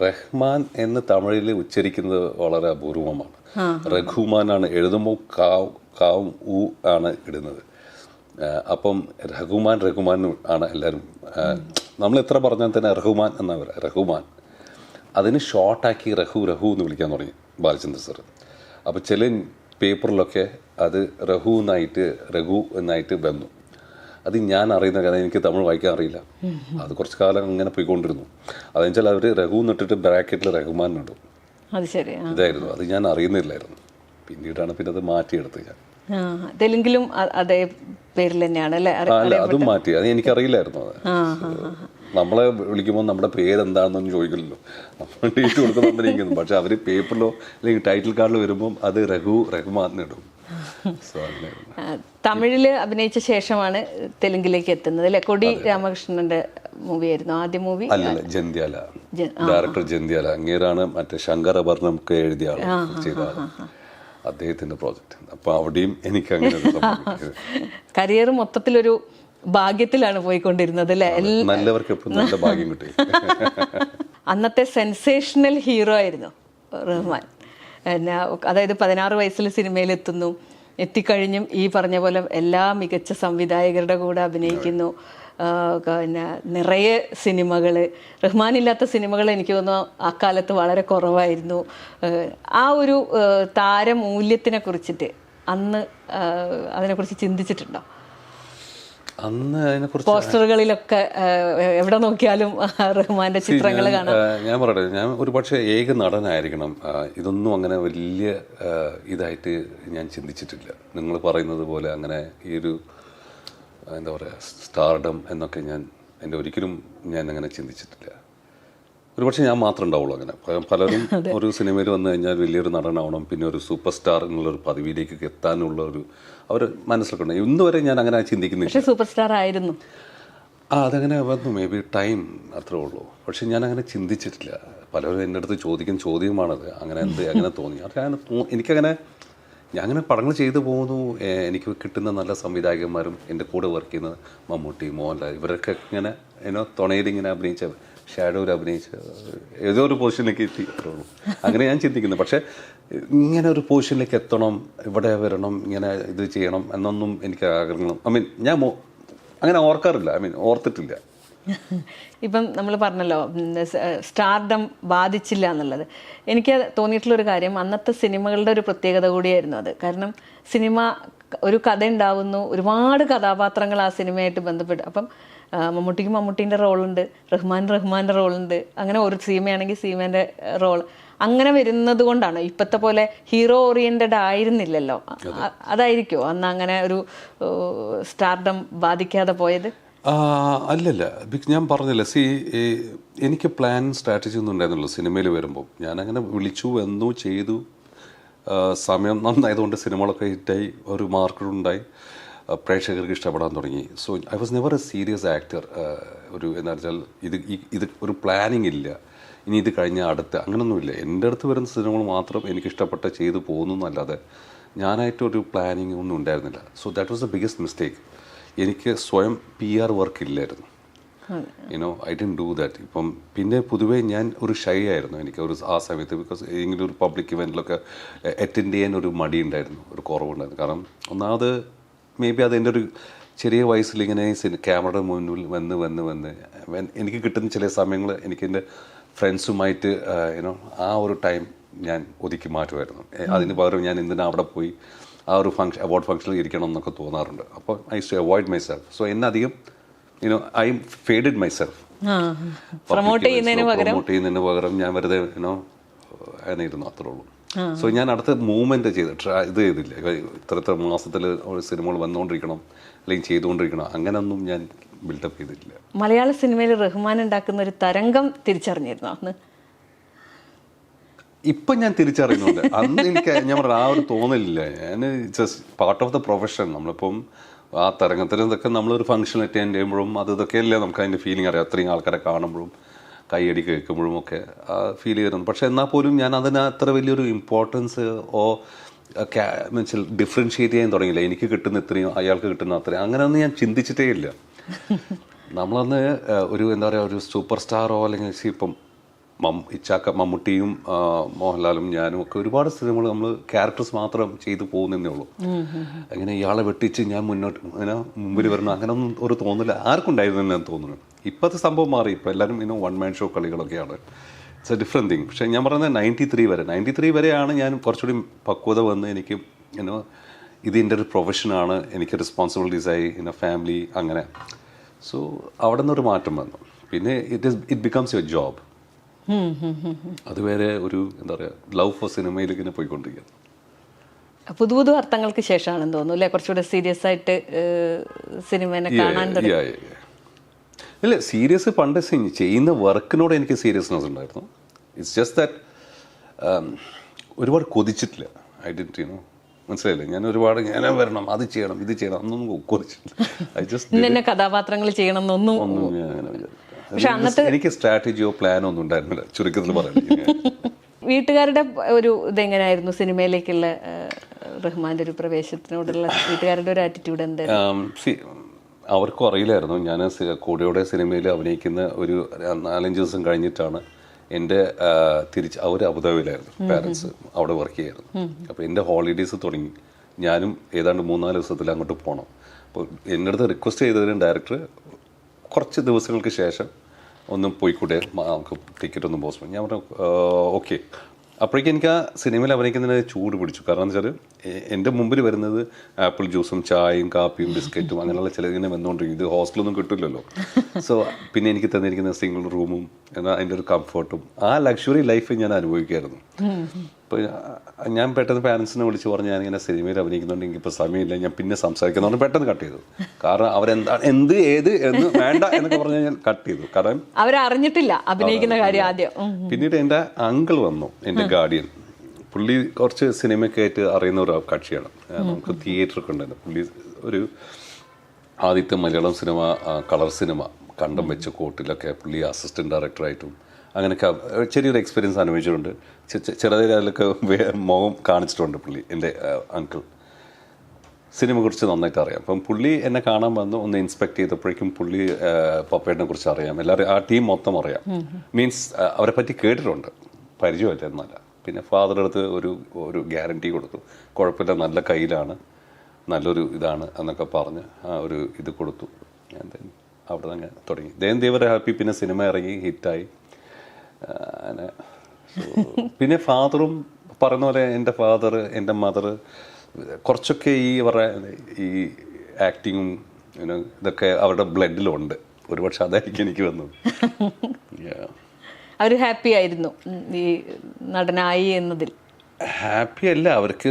റഹ്മാൻ എന്ന് തമിഴിൽ ഉച്ചരിക്കുന്നത് വളരെ അപൂർവമാണ്. രഘുമാനാണ് എഴുതുമ്പോൾ കാവും ഊ ആണ് ഇടുന്നത്. അപ്പം രഘുമാൻ ആണ് എല്ലാവരും. നമ്മൾ എത്ര പറഞ്ഞാൽ തന്നെ റഹ്മാൻ എന്നാ പറയുക. റഹ്മാൻ അതിന് ഷോർട്ടാക്കി രഘു എന്ന് വിളിക്കാൻ തുടങ്ങി ബാലചന്ദ്ര സാർ. അപ്പം ചില പേപ്പറിലൊക്കെ അത് രഘു എന്നായിട്ട് വന്നു. അത് ഞാൻ അറിയുന്ന കഥ, എനിക്ക് തമിഴ് വായിക്കാൻ അറിയില്ല. അത് കുറച്ച് കാലം അങ്ങനെ പോയിക്കൊണ്ടിരുന്നു. അതെന്ന് വെച്ചാൽ അവർ രഘു എന്നിട്ടിട്ട് ബ്രാക്കറ്റിൽ റഹ്മാൻ ഇടും. ഇതായിരുന്നു, അത് ഞാൻ അറിയുന്നില്ലായിരുന്നു. പിന്നീടാണ് പിന്നെ അത് മാറ്റിയെടുത്തത് ഞാൻ. തെലുങ്കിലും അതേ പേരിൽ തന്നെയാണ് അല്ലേ? അല്ല, അതും മാറ്റി. അത് എനിക്കറിയില്ലായിരുന്നു. അത് നമ്മളെ വിളിക്കുമ്പോൾ നമ്മുടെ പേരെന്താണെന്നൊന്നും ചോദിക്കില്ലല്ലോ, നമ്മൾ ഡേറ്റ് കൊടുക്കുന്നുണ്ടിരിക്കുന്നു. പക്ഷെ അവർ പേപ്പറിലോ അല്ലെങ്കിൽ ടൈറ്റിൽ കാർഡിൽ വരുമ്പം അത് റഹ്മാൻ ഇടും. തമിഴില് അഭിനയിച്ച ശേഷമാണ് തെലുങ്കിലേക്ക് എത്തുന്നത് അല്ലെ? കൊടി രാമകൃഷ്ണന്റെ മൂവി ആയിരുന്നു ആദ്യ മൂവി. അല്ലല്ല, ജന്ധ്യാല. ഡയറക്ടർ ജന്ധ്യാല അങ്ങേരാണ്. മറ്റേ ശങ്കരഭരണം ഒക്കെ എഴുതിയ ആള്, ചെയ്ത ആള്, അദ്ദേഹത്തിന്റെ പ്രോജക്റ്റ്. അപ്പൊ അവിടെയും എനിക്ക് അങ്ങനെ കരിയർ മൊത്തത്തിലൊരു ഭാഗ്യത്തിലാണ് പോയിക്കൊണ്ടിരുന്നത് അല്ലെ? നല്ലവർക്ക് എപ്പോഴും നല്ല ഭാഗ്യം കിട്ടി. അന്നത്തെ സെൻസേഷണൽ ഹീറോ ആയിരുന്നു റഹ്മാൻ. അതായത് 16 വയസ്സിൽ സിനിമയിലെത്തുന്നു, എത്തിക്കഴിഞ്ഞും ഈ പറഞ്ഞ പോലെ എല്ലാ മികച്ച സംവിധായകരുടെ കൂടെ അഭിനയിക്കുന്നു. പിന്നെ നിറയെ സിനിമകൾ, റഹ്മാനില്ലാത്ത സിനിമകൾ എനിക്ക് തോന്നുന്നു അക്കാലത്ത് വളരെ കുറവായിരുന്നു. ആ ഒരു താരമൂല്യത്തിനെ കുറിച്ചിട്ട് അന്ന് അതിനെക്കുറിച്ച് ചിന്തിച്ചിട്ടുണ്ടോ? അന്ന് അതിനെക്കുറിച്ച് പോസ്റ്ററുകളിലൊക്കെ എവിടെ നോക്കിയാലും റഹ്മാന്റെ ചിത്രങ്ങൾ കാണാം. ഞാൻ പറയട്ടെ, ഞാൻ ഒരു പക്ഷേ ഏക നടനായിരിക്കണം. ഇതൊന്നും അങ്ങനെ വലിയ ഇതായിട്ട് ഞാൻ ചിന്തിച്ചിട്ടില്ല. നിങ്ങൾ പറയുന്നത് പോലെ അങ്ങനെ ഈ ഒരു എന്താ പറയുക സ്റ്റാർഡം എന്നൊക്കെ എൻ്റെ ഒരിക്കലും ഞാൻ അങ്ങനെ ചിന്തിച്ചിട്ടില്ല. ഒരു പക്ഷേ ഞാൻ മാത്രമേ ഉണ്ടാവുള്ളൂ അങ്ങനെ. പലരും ഒരു സിനിമയിൽ വന്നു കഴിഞ്ഞാൽ വലിയൊരു നടനാവണം, പിന്നെ ഒരു സൂപ്പർ സ്റ്റാർ എന്നുള്ളൊരു പദവിയിലേക്ക് എത്താനുള്ള ഒരു അവർ മനസ്സിലാക്കണം. ഇന്ന് വരെ ഞാൻ അങ്ങനെ ചിന്തിക്കുന്നില്ല. സൂപ്പർ സ്റ്റാർ ആയിരുന്നു, അതങ്ങനെ വന്നു, മേ ബി ടൈം അത്രേ ഉള്ളൂ. പക്ഷെ ഞാൻ അങ്ങനെ ചിന്തിച്ചിട്ടില്ല. പലരും എൻ്റെ അടുത്ത് ചോദിക്കുന്ന ചോദ്യമാണത്, അങ്ങനെ തോന്നി. എനിക്കങ്ങനെ ഞാൻ അങ്ങനെ പടങ്ങൾ ചെയ്തു പോകുന്നു. എനിക്ക് കിട്ടുന്ന നല്ല സംവിധായകന്മാരും എൻ്റെ കൂടെ വർക്ക് ചെയ്യുന്ന മമ്മൂട്ടി, മോഹൻലാൽ, ഇവരൊക്കെ ഇങ്ങനെ തുണയിലിങ്ങനെ അഭിനയിച്ച, ഷാഡോയിൽ അഭിനയിച്ച് ഏതോ ഒരു പൊസിഷനിലേക്ക് എത്തി, അത്രേ ഉള്ളൂ. അങ്ങനെ ഞാൻ ചിന്തിക്കുന്നു. പക്ഷേ ഇങ്ങനെ ഒരു പൊസിഷനിലേക്ക് എത്തണം, ഇവിടെ വരണം, ഇങ്ങനെ ഇത് ചെയ്യണം എന്നൊന്നും എനിക്ക് ആഗ്രഹങ്ങളും ഞാൻ അങ്ങനെ ഓർക്കാറില്ല. ഓർത്തിട്ടില്ല. ഇപ്പം നമ്മൾ പറഞ്ഞല്ലോ സ്റ്റാർഡം ബാധിച്ചില്ല എന്നുള്ളത്. എനിക്ക് തോന്നിയിട്ടുള്ളൊരു കാര്യം, അന്നത്തെ സിനിമകളുടെ ഒരു പ്രത്യേകത കൂടിയായിരുന്നു അത്. കാരണം സിനിമ ഒരു കഥ ഉണ്ടാവുന്നു, ഒരുപാട് കഥാപാത്രങ്ങൾ ആ സിനിമയായിട്ട് ബന്ധപ്പെട്ട്. അപ്പം മമ്മൂട്ടിക്ക് മമ്മൂട്ടീൻ്റെ റോളുണ്ട്, റഹ്മാൻ്റെ റോളുണ്ട്, അങ്ങനെ ഒരു സീമയാണെങ്കിൽ സീമേൻ്റെ റോൾ അങ്ങനെ വരുന്നത് കൊണ്ടാണ് ഇപ്പോഴത്തെ പോലെ ഹീറോ ഓറിയൻറ്റഡ് ആയിരുന്നില്ലല്ലോ. അതായിരിക്കുമോ അന്ന് അങ്ങനെ ഒരു സ്റ്റാർഡം ബാധിക്കാതെ പോയത്? അല്ലല്ല, ഞാൻ പറഞ്ഞില്ല, എനിക്ക് പ്ലാൻ സ്ട്രാറ്റജി ഒന്നും ഉണ്ടായിരുന്നുള്ളൂ സിനിമയിൽ വരുമ്പോൾ. ഞാനങ്ങനെ വിളിച്ചു, വന്നു, ചെയ്തു, സമയം നന്നായതുകൊണ്ട് സിനിമകളൊക്കെ ഹിറ്റായി, ഒരു മാർക്കറ്റ് ഉണ്ടായി, പ്രേക്ഷകർക്ക് ഇഷ്ടപ്പെടാൻ തുടങ്ങി. So I was never A serious actor. ഒരു എന്താ വെച്ചാൽ ഇത് ഒരു പ്ലാനിങ് ഇല്ല, ഇനി ഇത് കഴിഞ്ഞാൽ അടുത്ത് അങ്ങനൊന്നുമില്ല. എൻ്റെ അടുത്ത് വരുന്ന സിനിമകൾ മാത്രം എനിക്ക് ഇഷ്ടപ്പെട്ട ചെയ്തു പോകുന്നു എന്നല്ലാതെ ഞാനായിട്ടൊരു പ്ലാനിങ് ഒന്നും ഉണ്ടായിരുന്നില്ല. So that was the biggest mistake. എനിക്ക് സ്വയം PR വർക്ക് ഇല്ലായിരുന്നു. I didn't do that. ഇപ്പം പിന്നെ പൊതുവേ ഞാൻ ഒരു ഷൈ ആയിരുന്നു എനിക്ക് ആ സമയത്ത്. ബിക്കോസ് ഏതെങ്കിലും ഒരു പബ്ലിക് ഇവൻറ്റിലൊക്കെ അറ്റൻഡ് ചെയ്യാൻ ഒരു മടി ഉണ്ടായിരുന്നു, ഒരു കുറവുണ്ടായിരുന്നു. കാരണം ഒന്നാമത് മേ ബി അത് എൻ്റെ ഒരു ചെറിയ വയസ്സിൽ ഇങ്ങനെ ക്യാമറയുടെ മുന്നിൽ വന്ന് എനിക്ക് കിട്ടുന്ന ചില സമയങ്ങൾ എനിക്ക് എൻ്റെ ഫ്രണ്ട്സുമായിട്ട് ആ ഒരു ടൈം ഞാൻ ഒതുക്കി മാറ്റുമായിരുന്നു. അതിന് പകരം ഞാൻ എന്തിനാ അവിടെ പോയി ആ ഒരു അവാർഡ് ഫംഗ്ഷനിൽ ഇരിക്കണം എന്നൊക്കെ തോന്നാറുണ്ട്. അപ്പോൾ I to avoid myself. So എന്നെ അധികം I faded myself. Promote ചെയ്യുന്നതിന് പകരം ഞാൻ വെറുതെ അങ്ങനെ ഇരുന്നു, അത്രേ ഉള്ളൂ. സോ ഞാൻ അടുത്ത മൂവ്മെന്റ് ഇത് ചെയ്തില്ല. ഇത്ര മാസത്തിൽ സിനിമകൾ വന്നുകൊണ്ടിരിക്കണം അല്ലെങ്കിൽ ചെയ്തുകൊണ്ടിരിക്കണം, അങ്ങനൊന്നും ഞാൻ ബിൽഡപ്പ് ചെയ്തിട്ടില്ല. മലയാള സിനിമയിൽ റഹ്മാൻ ഉണ്ടാക്കുന്ന ഒരു തരംഗം തിരിച്ചറിഞ്ഞിരുന്നു അന്ന്? ഇപ്പം ഞാൻ തിരിച്ചറിയുന്നുണ്ട്. അന്ന് എനിക്ക് ഞാൻ പറഞ്ഞ ആ ഒരു തോന്നലില്ല. ഞാൻ just part of the profession. നമ്മളിപ്പം ആ തരംഗത്തിന് ഇതൊക്കെ നമ്മളൊരു ഫംഗ്ഷൻ അറ്റൻഡ് ചെയ്യുമ്പോഴും ഇതൊക്കെയല്ലേ നമുക്ക് അതിൻ്റെ ഫീലിംഗ് അറിയാം. അത്രയും ആൾക്കാരെ കാണുമ്പോഴും കൈയടി കേൾക്കുമ്പോഴും ഒക്കെ ഫീൽ ചെയ്യുന്നു. പക്ഷെ എന്നാൽ പോലും ഞാൻ അതിന് അത്ര വലിയൊരു ഇമ്പോർട്ടൻസ് ഡിഫറൻഷിയേറ്റ് ചെയ്യാൻ തുടങ്ങിയില്ല. എനിക്ക് കിട്ടുന്ന ഇത്രയും അയാൾക്ക് കിട്ടുന്ന അത്രയും അങ്ങനെയൊന്നും ഞാൻ ചിന്തിച്ചിട്ടേ ഇല്ല. നമ്മളന്ന് ഒരു എന്താ പറയുക, ഒരു സൂപ്പർ സ്റ്റാറോ അല്ലെങ്കിൽ ഇപ്പം മമ്മൂട്ടിയും മോഹൻലാലും ഞാനും ഒക്കെ ഒരുപാട് സിനിമകൾ നമ്മൾ ക്യാരക്ടേഴ്സ് മാത്രം ചെയ്തു പോകുന്നതേ ഉള്ളൂ. അങ്ങനെ ഇയാളെ വെട്ടിച്ച് ഞാൻ മുമ്പിൽ വരണം അങ്ങനെയൊന്നും ഒരു തോന്നില്ല ആർക്കും ഉണ്ടായിരുന്നു ഞാൻ തോന്നുന്നു. ഇപ്പോഴത്തെ സംഭവം മാറി. ഇപ്പോൾ എല്ലാവരും വൺ മാൻ ഷോ കളികളൊക്കെയാണ്. It's a different thing. പക്ഷേ ഞാൻ പറയുന്നത് 93 വരെയാണ് ഞാൻ കുറച്ചുകൂടി പക്വത വന്ന് എനിക്ക് ഇത് എൻ്റെ ഒരു പ്രൊഫഷനാണ്, എനിക്ക് റെസ്പോൺസിബിലിറ്റീസായി ഫാമിലി അങ്ങനെ. സോ അവിടെ നിന്നൊരു മാറ്റം വന്നു. പിന്നെ ഇറ്റ് ബിക്കംസ് യുവർ ജോബ്. അതുവരെ ഒരു എന്താ പറയുക ലവ് ഫോർ സിനിമയിലേക്ക് ഇങ്ങനെ പോയിക്കൊണ്ടിരിക്കുക. പുതു അർത്ഥങ്ങൾക്ക് ശേഷമാണെന്ന് തോന്നുന്നു അല്ലേ കുറച്ചുകൂടെ സീരിയസ് ആയിട്ട് സിനിമേനെ കാണാൻ തുടങ്ങി? ഇല്ല, സീരിയസ് പണ്ട് ചെയ്യുന്ന വർക്കിനോട് എനിക്ക് സീരിയസ്നെസ് ഉണ്ടായിരുന്നു. ഇറ്റ്സ് ജസ്റ്റ് ദാറ്റ് ഒരുപാട് കൊതിച്ചിട്ടില്ല. ഐ ഡിഡ്ന്റ് മനസ്സിലായില്ലേ, ഞാൻ ഒരുപാട് ഞാൻ വരണം, അത് ചെയ്യണം, ഇത് ചെയ്യണം എന്നൊന്നും കൊതിച്ചിട്ടില്ല. ഐ ജസ്റ്റ് കഥാപാത്രങ്ങൾ ചെയ്യണം എന്നൊന്നും ഞാൻ അങ്ങനെ വിചാരിച്ചു. എനിക്ക് സ്ട്രാറ്റജിയോ പ്ലാനോ ഒന്നും ഉണ്ടായിരുന്നില്ല, ചുരുക്കത്തിൽ പറയുന്നത്. വീട്ടുകാരുടെ ഒരു ഇതെങ്ങനെയായിരുന്നു സിനിമയിലേക്കുള്ള റഹ്മാന്റെ ഒരു പ്രവേശനത്തിനോടുള്ള വീട്ടുകാരുടെ ഒരു ആറ്റിറ്റ്യൂഡ് എന്തായിരുന്നു? അവർക്കും അറിയില്ലായിരുന്നു. ഞാൻ കൂടെയോടെ സിനിമയിൽ അഭിനയിക്കുന്ന ഒരു 4-5 ദിവസം കഴിഞ്ഞിട്ടാണ് എൻ്റെ അവർ അബുദാബിയിലായിരുന്നു, പാരൻസ് അവിടെ വർക്ക് ചെയ്യായിരുന്നു. അപ്പോൾ എൻ്റെ ഹോളിഡേയ്സ് തുടങ്ങി. ഞാനും ഏതാണ്ട് 3-4 ദിവസത്തിൽ അങ്ങോട്ട് പോകണം. അപ്പോൾ എൻ്റെ അടുത്ത് റിക്വസ്റ്റ് ചെയ്തതിന് ഡയറക്ടർ കുറച്ച് ദിവസങ്ങൾക്ക് ശേഷം ഒന്ന് പോയിക്കൂടെ, നമുക്ക് ടിക്കറ്റ് ഒന്നും പോസ്റ്റ്. ഞാൻ പറഞ്ഞു ഓക്കെ. അപ്പോഴേക്കും എനിക്ക് ആ സിനിമയിൽ അഭിനയിക്കുന്നതിന് ചൂട് പിടിച്ചു. കാരണം എന്താ വെച്ചാൽ എൻ്റെ മുമ്പിൽ വരുന്നത് ആപ്പിൾ ജ്യൂസും ചായയും കാപ്പിയും ബിസ്ക്കറ്റും അങ്ങനെയുള്ള ചിലതിങ്ങനെ വന്നുകൊണ്ടിരിക്കും. ഇത് ഹോസ്റ്റലൊന്നും കിട്ടില്ലല്ലോ. സോ പിന്നെ എനിക്ക് തന്നിരിക്കുന്ന സിംഗിൾ റൂമും എന്നാൽ അതിൻ്റെ ഒരു കംഫർട്ടും ആ ലക്ഷറി ലൈഫ് ഞാൻ അനുഭവിക്കുമായിരുന്നു. അപ്പോൾ ഞാൻ പെട്ടെന്ന് പാരൻസിനെ വിളിച്ച് പറഞ്ഞ് ഞാനിങ്ങനെ സിനിമയിൽ അഭിനയിക്കുന്നുണ്ട്, എനിക്കിപ്പോൾ സമയമില്ല, ഞാൻ പിന്നെ സംസാരിക്കുന്നതുകൊണ്ട് പെട്ടെന്ന് കട്ട് ചെയ്തു. കാരണം അവരെന്താണ് എന്ന് വേണ്ട എന്നൊക്കെ പറഞ്ഞ് ഞാൻ കട്ട് ചെയ്തു. കാരണം അവരറിഞ്ഞിട്ടില്ല അഭിനയിക്കുന്ന കാര്യം ആദ്യം. പിന്നീട് എൻ്റെ അങ്കിൾ വന്നു, എൻ്റെ ഗാർഡിയൻ. പുള്ളി കുറച്ച് സിനിമയൊക്കെ ആയിട്ട് അറിയുന്ന ഒരു കക്ഷിയാണ്. നമുക്ക് തിയേറ്ററൊക്കെ ഉണ്ടായിരുന്നു. പുള്ളി ഒരു ആദ്യത്തെ മലയാളം സിനിമ കളർ സിനിമ കണ്ടം വെച്ച കോട്ടിലൊക്കെ പുള്ളി അസിസ്റ്റൻറ്റ് ഡയറക്ടറായിട്ടും അങ്ങനെയൊക്കെ ചെറിയൊരു എക്സ്പീരിയൻസ് അനുഭവിച്ചിട്ടുണ്ട്. ചെറുതിലൊക്കെ മുഖം കാണിച്ചിട്ടുണ്ട് പുള്ളി. എൻ്റെ അങ്കിൾ സിനിമയെ കുറിച്ച് നന്നായിട്ട് അറിയാം. അപ്പം പുള്ളി എന്നെ കാണാൻ വന്ന് ഒന്ന് ഇൻസ്പെക്ട് ചെയ്തപ്പോഴേക്കും പുള്ളി പപ്പേട്ടിനെ കുറിച്ച് അറിയാം, എല്ലാവരും ആ ടീം മൊത്തം അറിയാം. മീൻസ് അവരെ പറ്റി കേട്ടിട്ടുണ്ട്, പരിചയമല്ല എന്നല്ല. പിന്നെ ഫാദറുടെ അടുത്ത് ഒരു ഗ്യാരണ്ടി കൊടുത്തു, കുഴപ്പമില്ല, നല്ല കയ്യിലാണ്, നല്ലൊരു ഇതാണ് എന്നൊക്കെ പറഞ്ഞ് ഒരു ഇത് കൊടുത്തു. ഞാൻ അവിടെ നിന്ന് തുടങ്ങി. ദേവർ ഹാപ്പി. പിന്നെ സിനിമ ഇറങ്ങി, ഹിറ്റായി. അങ്ങനെ പിന്നെ ഫാദറും പറയുന്ന പോലെ എൻ്റെ ഫാദർ, എൻ്റെ മദർ കുറച്ചൊക്കെ ഈ ആക്ടിങ്ങും ഇതൊക്കെ അവരുടെ ബ്ലഡിലുണ്ട്. ഒരുപക്ഷെ അതായിരിക്കും എനിക്ക് വന്നത്. അവർ ഹാപ്പി ആയിരുന്നു ഈ നടനായി എന്നതിൽ? ഹാപ്പി അല്ല, അവർക്ക്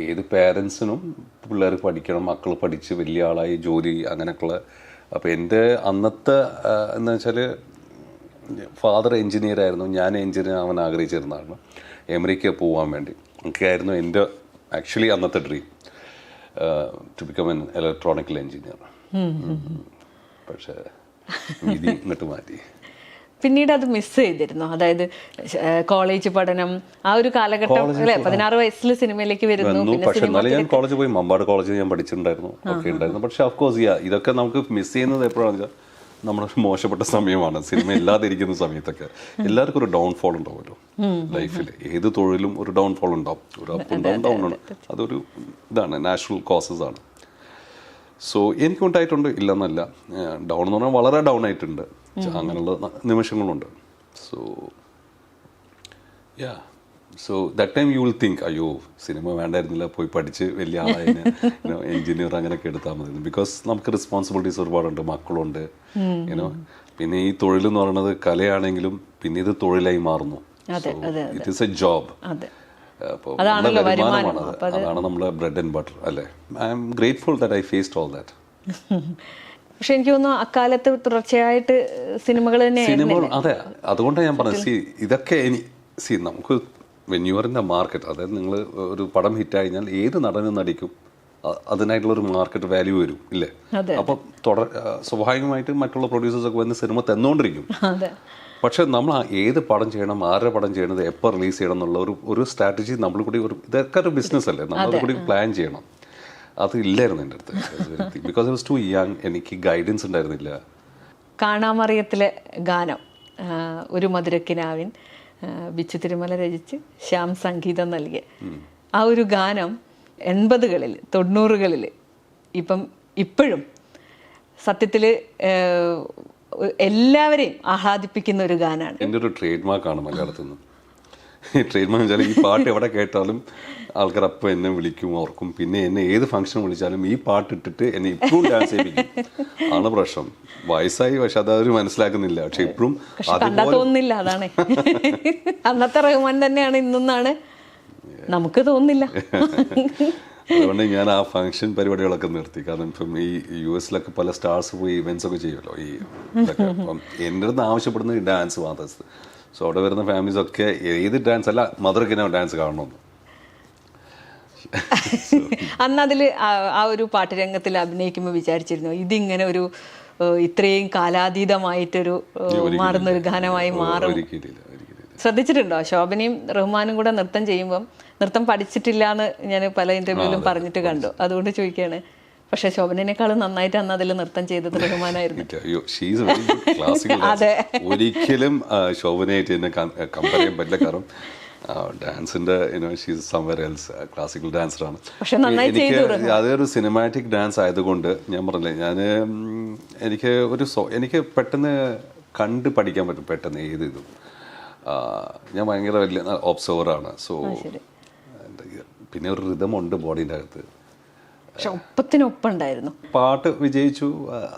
ഏത് പേരൻസിനും പിള്ളേർ പഠിക്കണം, മക്കൾ പഠിച്ച് വലിയ ആളായി ജോലി അങ്ങനെയൊക്കെയുള്ള. അപ്പോൾ എൻ്റെ അന്നത്തെ എന്ന് വെച്ചാൽ ഫാദർ എൻജിനീയർ ആയിരുന്നു, ഞാൻ എൻജിനീയർ ആവാൻ ആഗ്രഹിച്ചിരുന്നതാണ്, അമേരിക്ക പോകാൻ വേണ്ടി. എനിക്കായിരുന്നു എൻ്റെ ആക്ച്വലി അന്നത്തെ dream, to become an electronical engineer. പക്ഷേ വിധി ഇങ്ങോട്ട് മാറ്റി. പിന്നീട് അത് മിസ് ചെയ്തിരുന്നു, അതായത് കോളേജ് പഠനം ആ ഒരു കാലഘട്ടം അല്ലെ? 16 വയസ്സിൽ സിനിമയിലേക്ക് വരുന്നു. പക്ഷെ എന്നാലും ഞാൻ കോളേജിൽ പോയി, മമ്പാട് കോളേജിൽ ഞാൻ പഠിച്ചിട്ടുണ്ടായിരുന്നു, ഒക്കെ ഉണ്ടായിരുന്നു. പക്ഷെ ഓഫ്കോഴ്സ് ഇതൊക്കെ നമുക്ക് മിസ് ചെയ്യുന്നത് എപ്പോഴാണെന്ന് വെച്ചാൽ നമ്മുടെ മോശപ്പെട്ട സമയമാണ്. സിനിമ ഇല്ലാതിരിക്കുന്ന സമയത്തൊക്കെ എല്ലാവർക്കും ഒരു ഡൗൺഫോൾ ഉണ്ടാവുമല്ലോ ലൈഫിൽ. ഏത് തൊഴിലും ഒരു ഡൗൺഫോൾ ഉണ്ടാവും, ഒരു അപ്പ് ഉണ്ടാവും, ഡൗൺ ഉണ്ടാവും. അതൊരു ഇതാണ്, നാച്ചുറൽ കോസസ് ആണ്. സോ എനിക്കുണ്ടായിട്ടുണ്ട്, ഇല്ലെന്നല്ല. ഡൗൺ എന്ന് പറഞ്ഞാൽ വളരെ ഡൗൺ ആയിട്ടുണ്ട്, അങ്ങനെയുള്ള നിമിഷങ്ങളുണ്ട്. So that time you will think, അയ്യോ സിനിമ വേണ്ടായിരുന്നില്ല, പോയി പഠിച്ച് വലിയ ആളായതിന് എൻജിനീയർ അങ്ങനെയൊക്കെ എടുത്താൽ മതി. ബിക്കോസ് നമുക്ക് റെസ്പോൺസിബിലിറ്റീസ് ഒരുപാടുണ്ട്, മക്കളുണ്ട്, യുനോ. പിന്നെ ഈ തൊഴിൽ എന്ന് പറയുന്നത് കലയാണെങ്കിലും പിന്നെ ഇത് തൊഴിലായി മാറുന്നു. It is a job. അപ്പോൾ നമ്മുടെ വരുമാനമാണ്, അതാണ് നമ്മുടെ ബ്രെഡ് ആൻഡ് ബട്ടർ അല്ലേ. I am grateful that I faced all that. പക്ഷെ എനിക്ക് തോന്നുന്നു അക്കാലത്ത് തുടർച്ചയായിട്ട് സിനിമകൾ സിനിമകൾ, അതെ, അതുകൊണ്ടാണ് ഞാൻ പറഞ്ഞത്. ഇതൊക്കെ നമുക്ക് when you are in the market, അതായത് നിങ്ങൾ ഒരു പടം ഹിറ്റ് കഴിഞ്ഞാൽ ഏത് നടനും നടിക്കും അതിനായിട്ടുള്ളൊരു മാർക്കറ്റ് വാല്യൂ വരും ഇല്ലേ. അപ്പം സ്വാഭാവികമായിട്ട് മറ്റുള്ള പ്രൊഡ്യൂസേഴ്സൊക്കെ വന്ന് സിനിമ തന്നുകൊണ്ടിരിക്കും. പക്ഷെ നമ്മൾ ഏത് പടം ചെയ്യണം, ആരുടെ പടം ചെയ്യണത്, എപ്പോൾ റിലീസ് ചെയ്യണം എന്നുള്ള ഒരു സ്ട്രാറ്റജി നമ്മൾ കൂടി ഇതൊക്കെ ഒരു ബിസിനസ് അല്ലേ, നമ്മളത് കൂടി പ്ലാൻ ചെയ്യണം. അത് ഇല്ലായിരുന്നു എൻ്റെ അടുത്ത്, because I was too young. എനിക്ക് ഗൈഡൻസ് ഉണ്ടായിരുന്നില്ല. കാണാമറിയത്തിലെ ഗാനം ഒരു മധുരക്കിനാവിൻ ബിച്ചു തിരുമല രചിച്ച് ശ്യാം സംഗീതം നൽകിയ ആ ഒരു ഗാനം 80കളിൽ 90കളിൽ ഇപ്പോഴും സത്യത്തിൽ എല്ലാവരെയും ആഹ്ലാദിപ്പിക്കുന്ന ഒരു ഗാനമാണ്. എൻ്റെ ഒരു ട്രേഡ് മാർക്കാണ് മലയാളത്തിൽ നിന്ന്. ട്രേഡ് മാർക്ക് വെച്ചാൽ ഈ പാട്ട് എവിടെ കേട്ടാലും ആൾക്കാർ അപ്പം എന്നെ വിളിക്കും, ഓർക്കും. പിന്നെ എന്നെ ഏത് ഫംഗ്ഷൻ വിളിച്ചാലും ഈ പാട്ട് ഇട്ടിട്ട് എന്നെ ഇപ്പോഴും ഡാൻസ് ചെയ്യിപ്പിക്കും. ആണ് പ്രശ്നം. വയസ്സായി, പക്ഷെ അതവർ മനസ്സിലാക്കുന്നില്ല. പക്ഷെ ഇപ്പോഴും തോന്നുന്നില്ല. അതാണ് അന്നത്തെ റഹ്മാൻ തന്നെയാണ് ഇന്നാണ് നമുക്ക് തോന്നുന്നില്ല. അതുകൊണ്ട് ഞാൻ ആ ഫംഗ്ഷൻ പരിപാടികളൊക്കെ നിർത്തി. കാരണം ഇപ്പം ഈ US പല സ്റ്റാർസ് പോയി ഇവന്റ്സ് ഒക്കെ ചെയ്യുമല്ലോ. അപ്പം എൻ്റെ അടുത്ത് ആവശ്യപ്പെടുന്ന ഈ ഡാൻസ് മാത്രം. സോ അവിടെ വരുന്ന ഫാമിലീസ് ഒക്കെ ഏത് ഡാൻസ് അല്ല, മധുരക്കിനാവ് ഡാൻസ് കാണണമെന്ന്. അന്ന് അതിൽ ആ ഒരു പാട്ടുരംഗത്തിൽ അഭിനയിക്കുമ്പോൾ വിചാരിച്ചിരുന്നു ഇതിങ്ങനെ ഒരു ഇത്രയും കാലാതീതമായിട്ടൊരു മാറുന്ന ഒരു ഗാനമായി മാറും? ശ്രദ്ധിച്ചിട്ടുണ്ടോ? ശോഭനയും റഹ്മാനും കൂടെ നൃത്തം ചെയ്യുമ്പം, നൃത്തം പഠിച്ചിട്ടില്ല എന്ന് ഞാൻ പല ഇന്റർവ്യൂവിലും പറഞ്ഞിട്ട് കണ്ടു, അതുകൊണ്ട് ചോദിക്കുകയാണ്. പക്ഷെ ശോഭനേക്കാളും നന്നായിട്ട് അന്ന് അതിൽ നൃത്തം ചെയ്തത് റഹ്മാനായിരുന്നു. ഒരിക്കലും ശോഭനയായിട്ട് എന്നെ കമ്പയർ ചെയ്യാൻ പറ്റില്ല. കാരണം ഡാൻസിന്റെ ക്ലാസിക്കൽ ഡാൻസറാണ്. എനിക്ക് അതൊരു സിനിമാറ്റിക് ഡാൻസ് ആയതുകൊണ്ട് ഞാൻ പറഞ്ഞില്ലേ, എനിക്ക് പെട്ടെന്ന് കണ്ട് പഠിക്കാൻ പറ്റും പെട്ടെന്ന് ഏത് ഇതും. ഞാൻ ഭയങ്കര വലിയ ഒബ്സർവറാണ്. സോ പിന്നെ ഒരു റിതമുണ്ട് ബോഡീൻ്റെ അകത്ത്. പക്ഷെ ഒപ്പത്തിനൊപ്പുണ്ടായിരുന്നു. പാട്ട് വിജയിച്ചു,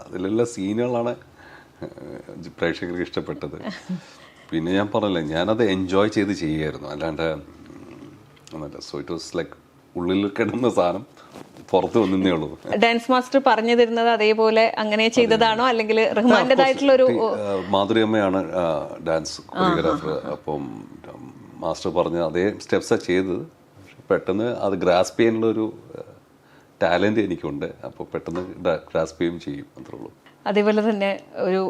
അതിലുള്ള സീനുകളാണ് പ്രേക്ഷകർക്ക് ഇഷ്ടപ്പെട്ടത്. പിന്നെ ഞാൻ പറഞ്ഞില്ലേ, ഞാനത് എൻജോയ് ചെയ്ത് ചെയ്യുമായിരുന്നു, അല്ലാണ്ട് ഒന്നല്ല. സോ ഇറ്റ് വാസ് ലൈക്ക് ഉള്ളിൽ കിടന്ന സാധനം പുറത്ത് വന്നേ ഉള്ളൂ. ഡാൻസ് മാസ്റ്റർ പറഞ്ഞു തരുന്നത് അതേപോലെ അങ്ങനെ ചെയ്തതാണോ, അല്ലെങ്കിൽ റഹ്മാന്റേതായിട്ടുള്ള ഒരു? മാധുരിയമ്മയാണ് ഡാൻസ് കൊറിയോഗ്രാഫർ. അപ്പം മാസ്റ്റർ പറഞ്ഞ അതേ സ്റ്റെപ്സാണ് ചെയ്തത്. പെട്ടെന്ന് അത് ഗ്രാസ്പ് ചെയ്യാനുള്ള ഒരു ടാലന്റ് എനിക്കുണ്ട്. അപ്പോൾ പെട്ടെന്ന് ഗ്രാസ്പ് ചെയ്യും, അത്രേ ഉള്ളൂ. അതേപോലെ തന്നെ ഒരു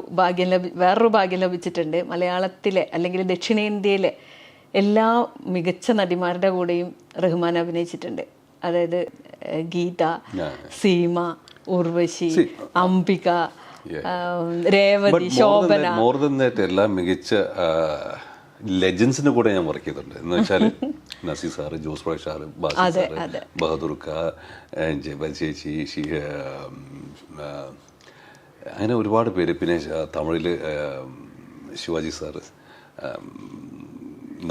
വേറൊരു ഭാഗ്യം ലഭിച്ചിട്ടുണ്ട്. മലയാളത്തിലെ അല്ലെങ്കിൽ ദക്ഷിണേന്ത്യയിലെ എല്ലാ മികച്ച നടിമാരുടെ കൂടെയും റഹ്മാൻ അഭിനയിച്ചിട്ടുണ്ട്. അതായത് Geetha, Seema, Urvashi, Ambika, Revathi, Shobana. More than that എല്ലാ മികച്ച ലെജൻസിന്റെ കൂടെ ഞാൻ വർക്ക് ചെയ്തിട്ടുണ്ട്. എന്ന് വെച്ചാൽ Nazir sir, Jose Prakash sir, Basi sir, ബഹദൂർക്ക, ചേച്ചി, അങ്ങനെ ഒരുപാട് പേര്. പിന്നെ തമിഴിൽ ശിവാജി സാറ്,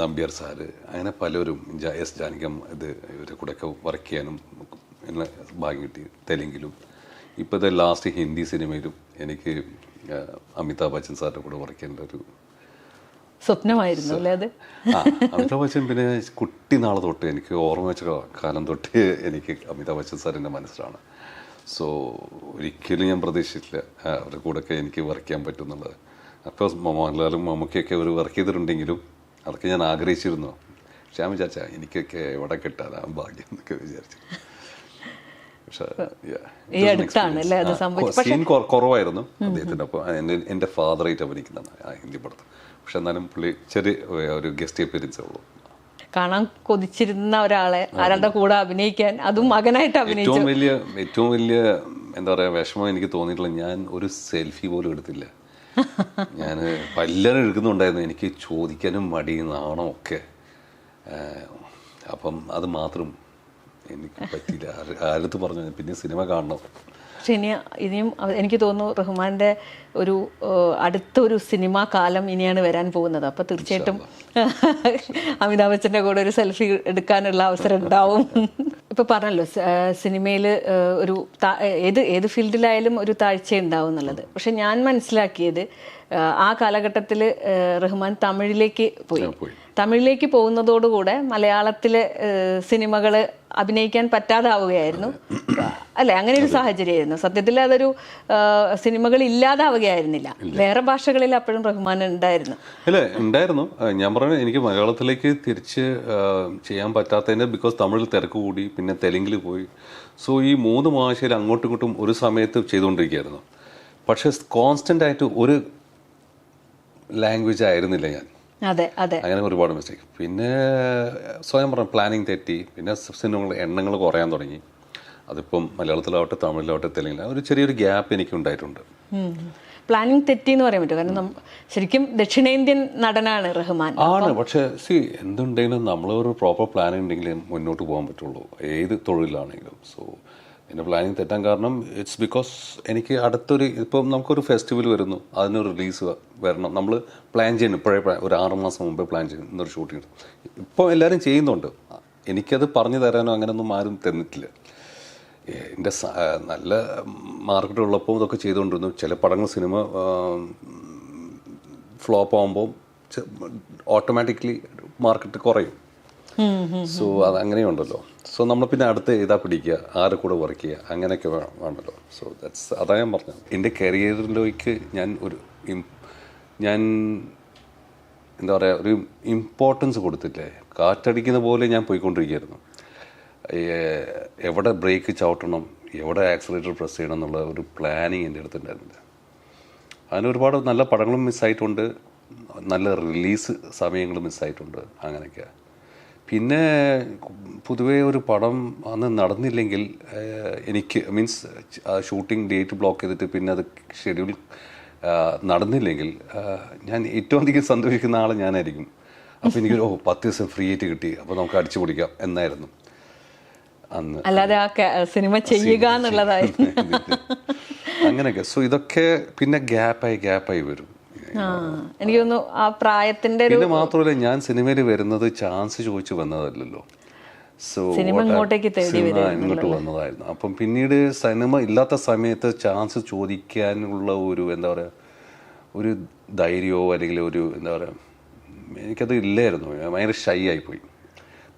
നമ്പ്യാർ സാറ്, അങ്ങനെ പലരും, എസ് ജാനകം, ഇവരെ കൂടെയൊക്കെ വർക്ക് ചെയ്യാനും എന്നെ ഭാഗ്യം കിട്ടി. തെലുങ്കിലും ഇപ്പോഴത്തെ ലാസ്റ്റ് ഹിന്ദി സിനിമയിലും എനിക്ക് അമിതാഭ് ബച്ചൻ സാറിൻ്റെ കൂടെ വർക്ക് ചെയ്യേണ്ട ഒരു സ്വപ്നമായിരുന്നു അല്ലേ അത്? അമിതാഭ് ബച്ചൻ പിന്നെ കുട്ടിനാളെ തൊട്ട് എനിക്ക് ഓർമ്മ വെച്ച കാലം തൊട്ട് എനിക്ക് അമിതാഭ് ബച്ചൻ സാറിൻ്റെ മനസ്സിലാണ്. സോ ഒരിക്കലും ഞാൻ പ്രതീക്ഷിച്ചില്ല അവരുടെ കൂടെയൊക്കെ എനിക്ക് വർക്ക് ചെയ്യാൻ പറ്റും എന്നുള്ളത്. അപ്പോൾ മോഹൻലാലും മമ്മൂക്കയൊക്കെ ഒരു വർക്ക് ചെയ്തിട്ടുണ്ടെങ്കിലും അതൊക്കെ ഞാൻ ആഗ്രഹിച്ചിരുന്നു. പക്ഷെ ഞാൻ വിചാരിച്ച എനിക്കൊക്കെ എവിടെ കിട്ടാനാ ഭാഗ്യം എന്നൊക്കെ വിചാരിച്ചു. പക്ഷേ സീൻ കുറവായിരുന്നു അദ്ദേഹത്തിൻ്റെ. അപ്പോൾ എൻ്റെ ഫാദറായിട്ട് അഭിനയിക്കുന്നതാണ് ആ ഹിന്ദി പടത്തിൽ. പക്ഷെ എന്നാലും പുള്ളി ചെറിയ ഒരു ഗസ്റ്റ് അപ്പിയറൻസേ ഉള്ളൂ. കാണാൻ കൊതിച്ചിരുന്ന ഒരാളെ ആരുടെ കൂടെ അഭിനയിക്കാൻ, അതും മകനായിട്ട് അഭിനയിച്ചു. ഏറ്റവും വലിയ എന്താ പറയുക വിഷമം എനിക്ക് തോന്നിയിട്ടുള്ള, ഞാൻ ഒരു സെൽഫി പോലും എടുത്തില്ല. ഞാൻ പലരും എടുക്കുന്നുണ്ടായിരുന്നു, എനിക്ക് ചോദിക്കാനും മടി നാണോ ഒക്കെ. അപ്പം അത് മാത്രം എനിക്ക് പറ്റിയില്ല. ആരടുത്ത് പറഞ്ഞു പിന്നെ സിനിമ കാണണം. പക്ഷെ ഇനിയും എനിക്ക് തോന്നുന്നു റഹ്മാൻ്റെ ഒരു അടുത്തൊരു സിനിമാ കാലം ഇനിയാണ് വരാൻ പോകുന്നത്. അപ്പോൾ തീർച്ചയായിട്ടും അമിതാഭ് ബച്ചൻ്റെ കൂടെ ഒരു സെൽഫി എടുക്കാനുള്ള അവസരം ഉണ്ടാവും. ഇപ്പോൾ പറഞ്ഞല്ലോ സിനിമയിൽ ഒരു ഏത് ഫീൽഡിലായാലും ഒരു താഴ്ച ഉണ്ടാവും എന്നുള്ളത്. പക്ഷെ ഞാൻ മനസ്സിലാക്കിയത് ആ കാലഘട്ടത്തിൽ റഹ്മാൻ തമിഴിലേക്ക് പോയി. തമിഴിലേക്ക് പോകുന്നതോടുകൂടെ മലയാളത്തിലെ സിനിമകൾ അഭിനയിക്കാൻ പറ്റാതാവുകയായിരുന്നു അല്ലെ? അങ്ങനെ ഒരു സാഹചര്യമായിരുന്നു. സത്യത്തിൽ അതൊരു സിനിമകൾ ഇല്ലാതാവുകയായിരുന്നില്ല. വേറെ ഭാഷകളിൽ അപ്പോഴും റഹ്മാൻ ഉണ്ടായിരുന്നു. അല്ലേ? ഉണ്ടായിരുന്നു. ഞാൻ പറയുന്നത് എനിക്ക് മലയാളത്തിലേക്ക് തിരിച്ച് ചെയ്യാൻ പറ്റാത്തതിൻ്റെ ബിക്കോസ് തമിഴിൽ തിരക്ക് കൂടി, പിന്നെ തെലുങ്കിൽ പോയി. സോ ഈ 3 ഭാഷയിൽ അങ്ങോട്ടും ഇങ്ങോട്ടും ഒരു സമയത്ത് ചെയ്തുകൊണ്ടിരിക്കുകയായിരുന്നു. പക്ഷെ കോൺസ്റ്റൻ്റ് ആയിട്ട് ഒരു ലാംഗ്വേജ് ആയിരുന്നില്ല ഞാൻ. അതെ അതെ, അങ്ങനെ ഒരുപാട് മിസ്റ്റേക്ക്. പിന്നെ സ്വയം പറഞ്ഞ പ്ലാനിങ് തെറ്റി. പിന്നെ സിനിമകൾ എണ്ണങ്ങൾ കുറയാൻ തുടങ്ങി. അതിപ്പം മലയാളത്തിലാവട്ടെ തമിഴിലാവട്ടെ തെലുങ്കിലാവട്ടെ ഒരു ചെറിയൊരു ഗ്യാപ്പ് എനിക്ക് ഉണ്ടായിട്ടുണ്ട്. പ്ലാനിങ് തെറ്റി എന്ന് പറയാൻ പറ്റും. കാരണം ശരിക്കും ദക്ഷിണേന്ത്യൻ നടനാണ് റഹ്മാൻ. ആണ്. പക്ഷേ എന്തുണ്ടെങ്കിലും നമ്മളൊരു പ്രോപ്പർ പ്ലാനിങ് ഉണ്ടെങ്കിൽ മുന്നോട്ട് പോകാൻ പറ്റുള്ളൂ, ഏത് തൊഴിലാണെങ്കിലും. സോ എൻ്റെ പ്ലാനിങ് തെറ്റാൻ കാരണം ഇറ്റ്സ് ബിക്കോസ് എനിക്ക് അടുത്തൊരു ഇപ്പം നമുക്കൊരു ഫെസ്റ്റിവൽ വരുന്നു, അതിനൊരു റിലീസ് വരണം. നമ്മൾ പ്ലാൻ ചെയ്യുന്നു, ഇപ്പോഴേ ഒരു 6 മാസം മുമ്പേ പ്ലാൻ ചെയ്യുന്നു ഇന്നൊരു ഷൂട്ടിങ്. ഇപ്പോൾ എല്ലാവരും ചെയ്യുന്നുണ്ട്. എനിക്കത് പറഞ്ഞു തരാനോ അങ്ങനെയൊന്നും ആരും തന്നിട്ടില്ല. എൻ്റെ നല്ല മാർക്കറ്റ് ഉള്ളപ്പോൾ ഇതൊക്കെ ചെയ്തുകൊണ്ടിരുന്നു. ചില പടങ്ങൾ സിനിമ ഫ്ലോപ്പ് ആകുമ്പോൾ ഓട്ടോമാറ്റിക്കലി മാർക്കറ്റ് കുറയും. സോ അത് അങ്ങനെയുണ്ടല്ലോ. സോ നമ്മൾ പിന്നെ അടുത്ത് ഏതാ പിടിക്കുക, ആരെ കൂടെ വർക്ക് ചെയ്യുക, അങ്ങനെയൊക്കെ വേണമല്ലോ. സോ അതാ ഞാൻ പറഞ്ഞത്. എൻ്റെ കരിയറിലേക്ക് ഞാൻ എന്താ പറയുക ഒരു ഇമ്പോർട്ടൻസ് കൊടുത്തില്ലേ. കാറ്റടിക്കുന്ന പോലെ ഞാൻ പോയിക്കൊണ്ടിരിക്കുകയായിരുന്നു. എവിടെ ബ്രേക്ക് ചവിട്ടണം, എവിടെ ആക്സിലേറ്റർ പ്രസ് ചെയ്യണം എന്നുള്ള ഒരു പ്ലാനിങ് എൻ്റെ അടുത്തുണ്ടായിരുന്നില്ല. അതിന് ഒരുപാട് നല്ല പടങ്ങളും മിസ്സായിട്ടുണ്ട്, നല്ല റിലീസ് സമയങ്ങളും മിസ്സായിട്ടുണ്ട്. അങ്ങനെയൊക്കെ. പിന്നെ പൊതുവേ ഒരു പടം അന്ന് നടന്നില്ലെങ്കിൽ എനിക്ക് മീൻസ് ഷൂട്ടിംഗ് ഡേറ്റ് ബ്ലോക്ക് ചെയ്തിട്ട് പിന്നെ അത് ഷെഡ്യൂൾ നടന്നില്ലെങ്കിൽ ഞാൻ ഏറ്റവും അധികം സന്തോഷിക്കുന്ന ആൾ ഞാനായിരിക്കും. അപ്പോൾ എനിക്കൊരു 10 ദിവസം ഫ്രീ ആയിട്ട് കിട്ടി, അപ്പോൾ നമുക്ക് അടിച്ചു പൊളിക്കാം എന്നായിരുന്നു അന്ന്. അല്ലാതെ ആ സിനിമ ചെയ്യുക എന്നുള്ളതായിരുന്നു അങ്ങനെയൊക്കെ. സോ ഇതൊക്കെ പിന്നെ ഗ്യാപ്പായി വരും. എനിക്ക് തോന്നുന്നു ആ പ്രായത്തിന്റെ. പിന്നെ മാത്രമല്ല ഞാൻ സിനിമയിൽ വരുന്നത് ചാൻസ് ചോദിച്ചു വന്നതല്ലല്ലോ. സോ ഇങ്ങോട്ട് വന്നതായിരുന്നു. അപ്പം പിന്നീട് സിനിമ ഇല്ലാത്ത സമയത്ത് ചാൻസ് ചോദിക്കാനുള്ള ഒരു എന്താ പറയുക ഒരു ധൈര്യമോ അല്ലെങ്കിൽ ഒരു എന്താ പറയുക എനിക്കത് ഇല്ലായിരുന്നു. ഭയങ്കര ഷൈ ആയിപ്പോയി.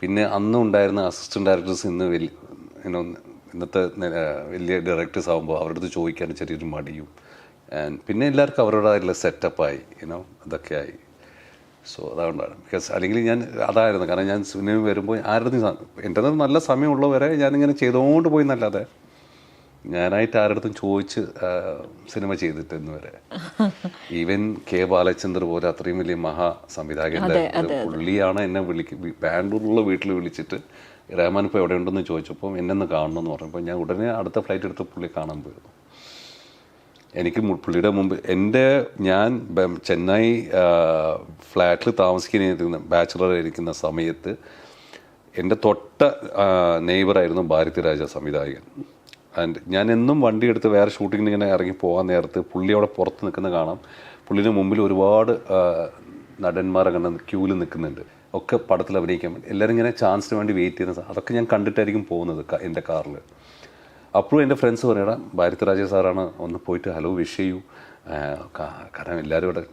പിന്നെ അന്നും ഉണ്ടായിരുന്ന അസിസ്റ്റന്റ് ഡയറക്ടേഴ്സ് ഇന്നത്തെ വലിയ ഡയറക്ടേഴ്സ് ആകുമ്പോൾ അവരുടെ അടുത്ത് ചോദിക്കാൻ ചെറിയൊരു മടിയും. പിന്നെ എല്ലാവർക്കും അവരുടേതായിട്ടുള്ള സെറ്റപ്പായി അതൊക്കെ ആയി. സോ അതുകൊണ്ടാണ്. ബിക്കോസ് അല്ലെങ്കിൽ ഞാൻ അതായിരുന്നു. കാരണം ഞാൻ സിനിമ വരുമ്പോൾ ആരുടെ എൻ്റെ നല്ല സമയമുള്ളവരെ ഞാനിങ്ങനെ ചെയ്തുകൊണ്ട് പോയി എന്നല്ലാതെ ഞാനായിട്ട് ആരുടെ ചോദിച്ച് സിനിമ ചെയ്തിട്ടെന്ന് വരെ. ഈവൻ കെ ബാലചന്ദ്ര പോലെ അത്രയും വലിയ മഹാ സംവിധായകൻ്റെ പുള്ളിയാണ് എന്നെ ബാംഗ്ലൂരിലുള്ള വീട്ടിൽ വിളിച്ചിട്ട് റഹ്മാൻ ഇപ്പോൾ എവിടെ ഉണ്ടെന്ന് ചോദിച്ചപ്പോൾ എന്നെ കാണണമെന്ന് പറഞ്ഞപ്പോൾ ഞാൻ ഉടനെ അടുത്ത ഫ്ലൈറ്റ് എടുത്ത് പുള്ളി കാണാൻ പോയിരുന്നു. എനിക്ക് പുള്ളിയുടെ മുമ്പ് ഞാൻ ചെന്നൈ ഫ്ലാറ്റിൽ താമസിക്കുന്ന ബാച്ചിലർ ഇരിക്കുന്ന സമയത്ത് എൻ്റെ തൊട്ട നെയ്ബറായിരുന്നു ഭാരതി രാജ സംവിധായകൻ. ആൻഡ് ഞാൻ എന്നും വണ്ടി എടുത്ത് വേറെ ഷൂട്ടിങ്ങിന് ഇങ്ങനെ ഇറങ്ങി പോകാൻ നേരത്ത് പുള്ളി അവിടെ പുറത്ത് നിൽക്കുന്ന കാണാം. പുള്ളിയുടെ മുമ്പിൽ ഒരുപാട് നടന്മാരങ്ങനെ ക്യൂവിൽ നിൽക്കുന്നുണ്ട്, ഒക്കെ പടത്തിൽ അഭിനയിക്കാൻ വേണ്ടി. എല്ലാവരും ഇങ്ങനെ ചാൻസിന് വേണ്ടി വെയിറ്റ് ചെയ്യുന്ന അതൊക്കെ ഞാൻ കണ്ടിട്ടായിരിക്കും പോകുന്നത് എൻ്റെ കാറിൽ. അപ്പോഴും എൻ്റെ ഫ്രണ്ട്സ് പറയണം ഭാരതി രാജ സാറാണ്, ഒന്ന് പോയിട്ട് ഹലോ വിഷ് ചെയ്യൂ, കാരണം എല്ലാവരും ഇവിടെ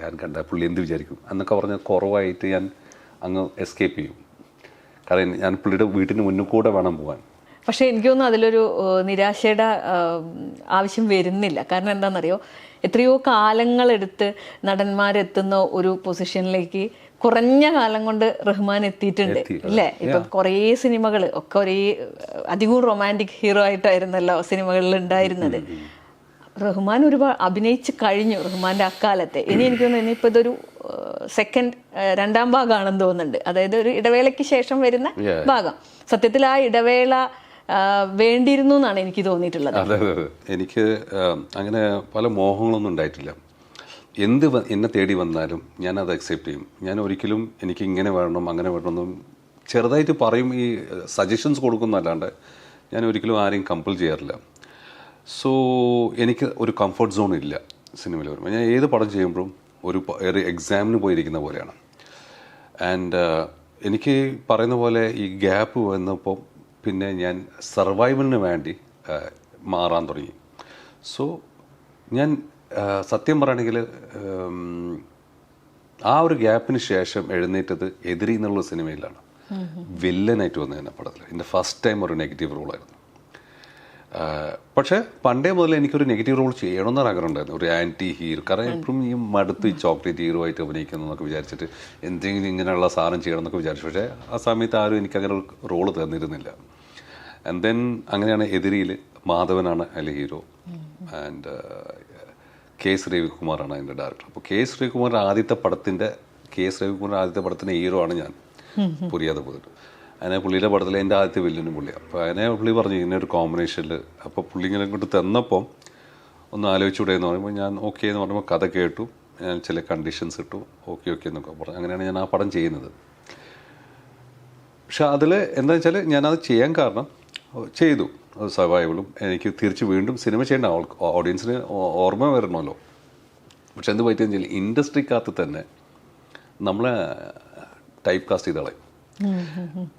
ഞാൻ കണ്ട പുള്ളി എന്ത് വിചാരിക്കും എന്നൊക്കെ പറഞ്ഞ് കുറവായിട്ട് ഞാൻ അങ്ങ് എസ്കേപ്പ് ചെയ്യും. കാരണം ഞാൻ പുള്ളിയുടെ വീട്ടിന് മുന്നിൽ കൂടെ വേണം പോകാൻ. പക്ഷേ എനിക്ക് തോന്നുന്നു അതിലൊരു നിരാശയുടെ ആവശ്യം വരുന്നില്ല. കാരണം എന്താണെന്നറിയോ, എത്രയോ കാലങ്ങളെടുത്ത് നടന്മാരെത്തുന്ന ഒരു പൊസിഷനിലേക്ക് കുറഞ്ഞ കാലം കൊണ്ട് റഹ്മാൻ എത്തിയിട്ടുണ്ട് അല്ലേ? ഇപ്പം കുറേ സിനിമകൾ ഒക്കെ ഒരേ അധികവും റൊമാൻറ്റിക് ഹീറോ ആയിട്ടായിരുന്നല്ലോ സിനിമകളിൽ ഉണ്ടായിരുന്നത്. റഹ്മാൻ ഒരുപാട് അഭിനയിച്ച് കഴിഞ്ഞു റഹ്മാന്റെ അക്കാലത്തെ. ഇനി എനിക്ക് തോന്നുന്നു ഇനിയിപ്പോൾ ഇതൊരു രണ്ടാം ഭാഗമാണെന്ന് തോന്നുന്നുണ്ട്. അതായത് ഒരു ഇടവേളയ്ക്ക് ശേഷം വരുന്ന ഭാഗം. സത്യത്തിൽ ആ ഇടവേള വേണ്ടിയിരുന്നു എന്നാണ് എനിക്ക് തോന്നിയിട്ടുള്ളത്. അതെ അതെ, എനിക്ക് അങ്ങനെ പല മോഹങ്ങളൊന്നും ഉണ്ടായിട്ടില്ല. എന്നെ തേടി വന്നാലും ഞാനത് അക്സെപ്റ്റ് ചെയ്യും. ഞാൻ ഒരിക്കലും എനിക്ക് ഇങ്ങനെ വേണം അങ്ങനെ വേണമെന്നും ചെറുതായിട്ട് പറയും, ഈ സജഷൻസ് കൊടുക്കുന്നല്ലാണ്ട് ഞാൻ ഒരിക്കലും ആരെയും കമ്പൽ ചെയ്യാറില്ല. സോ എനിക്ക് ഒരു കംഫർട്ട് സോൺ ഇല്ല സിനിമയിൽ വരുമ്പോൾ. ഞാൻ ഏത് പടം ചെയ്യുമ്പോഴും ഒരു എക്സാമിന് പോയിരിക്കുന്ന പോലെയാണ്. ആൻഡ് എനിക്ക് പറയുന്ന പോലെ ഈ ഗ്യാപ്പ് വന്നപ്പോൾ പിന്നെ ഞാൻ സർവൈവലിന് വേണ്ടി മാറാൻ തുടങ്ങി. സോ ഞാൻ സത്യം പറയുകയാണെങ്കിൽ ആ ഒരു ഗ്യാപ്പിന് ശേഷം എഴുന്നേറ്റത് എതിരി എന്നുള്ള സിനിമയിലാണ്. വില്ലനായിട്ട് വന്നതിന് പടത്തിൽ എൻ്റെ ഫസ്റ്റ് ടൈം ഒരു നെഗറ്റീവ് റോളായിരുന്നു. പക്ഷേ പണ്ടേ മുതൽ എനിക്കൊരു നെഗറ്റീവ് റോൾ ചെയ്യണമെന്നൊരു ആഗ്രഹം ഉണ്ടായിരുന്നു, ഒരു ആൻറ്റി ഹീറോ. കാരണം എപ്പോഴും ഈ മടുത്ത് ഈ ചോക്ലേറ്റ് ഹീറോ ആയിട്ട് അഭിനയിക്കുന്നു എന്നൊക്കെ വിചാരിച്ചിട്ട് എന്തെങ്കിലും ഇങ്ങനെയുള്ള സാധനം ചെയ്യണം എന്നൊക്കെ വിചാരിച്ചു. പക്ഷേ ആ സമയത്ത് ആരും എനിക്കങ്ങനെ ഒരു റോള് തന്നിരുന്നില്ല. ആൻഡ് ദെൻ അങ്ങനെയാണ് എതിരിയിൽ മാധവനാണ് അതിലെ ഹീറോ ആൻഡ് കെ എസ് രവികുമാറാണ് അതിൻ്റെ ഡയറക്ടർ. അപ്പോൾ കെ എസ് രവികുമാറിൻ്റെ ആദ്യത്തെ പടത്തിൻ്റെ ഹീറോ ആണ് ഞാൻ, പുരിയാതെ പോയിട്ട്. അതിനെ പുള്ളിയുടെ പടത്തിൽ എൻ്റെ ആദ്യത്തെ വില്ലനും പുള്ളിയാണ്. അപ്പോൾ അതിനെ പുള്ളി പറഞ്ഞു ഇങ്ങനെ ഒരു കോമ്പിനേഷനിൽ. അപ്പോൾ പുള്ളി ഇങ്ങനെ കൊണ്ട് തന്നപ്പോൾ ഒന്ന് ആലോചിച്ചുകൂടെ എന്ന് പറയുമ്പോൾ ഞാൻ ഓക്കെ എന്ന് പറയുമ്പോൾ കഥ കേട്ടു, ഞാൻ ചില കണ്ടീഷൻസ് ഇട്ടു, ഓക്കെ എന്നൊക്കെ പറഞ്ഞു. അങ്ങനെയാണ് ഞാൻ ആ പടം ചെയ്യുന്നത്. പക്ഷെ അതിൽ എന്താ വെച്ചാൽ ഞാനത് ചെയ്യാൻ കാരണം ചെയ്തു, അത് സർവൈവലും എനിക്ക് തിരിച്ച് വീണ്ടും സിനിമ ചെയ്യേണ്ട ഓഡിയൻസിന് ഓർമ്മ വരണമല്ലോ. പക്ഷെ എന്ത് പറ്റിയെന്ന് വെച്ചാൽ ഇൻഡസ്ട്രിക്കകത്ത് തന്നെ നമ്മളെ ടൈപ്പ് കാസ്റ്റ് ചെയ്ത കളയും.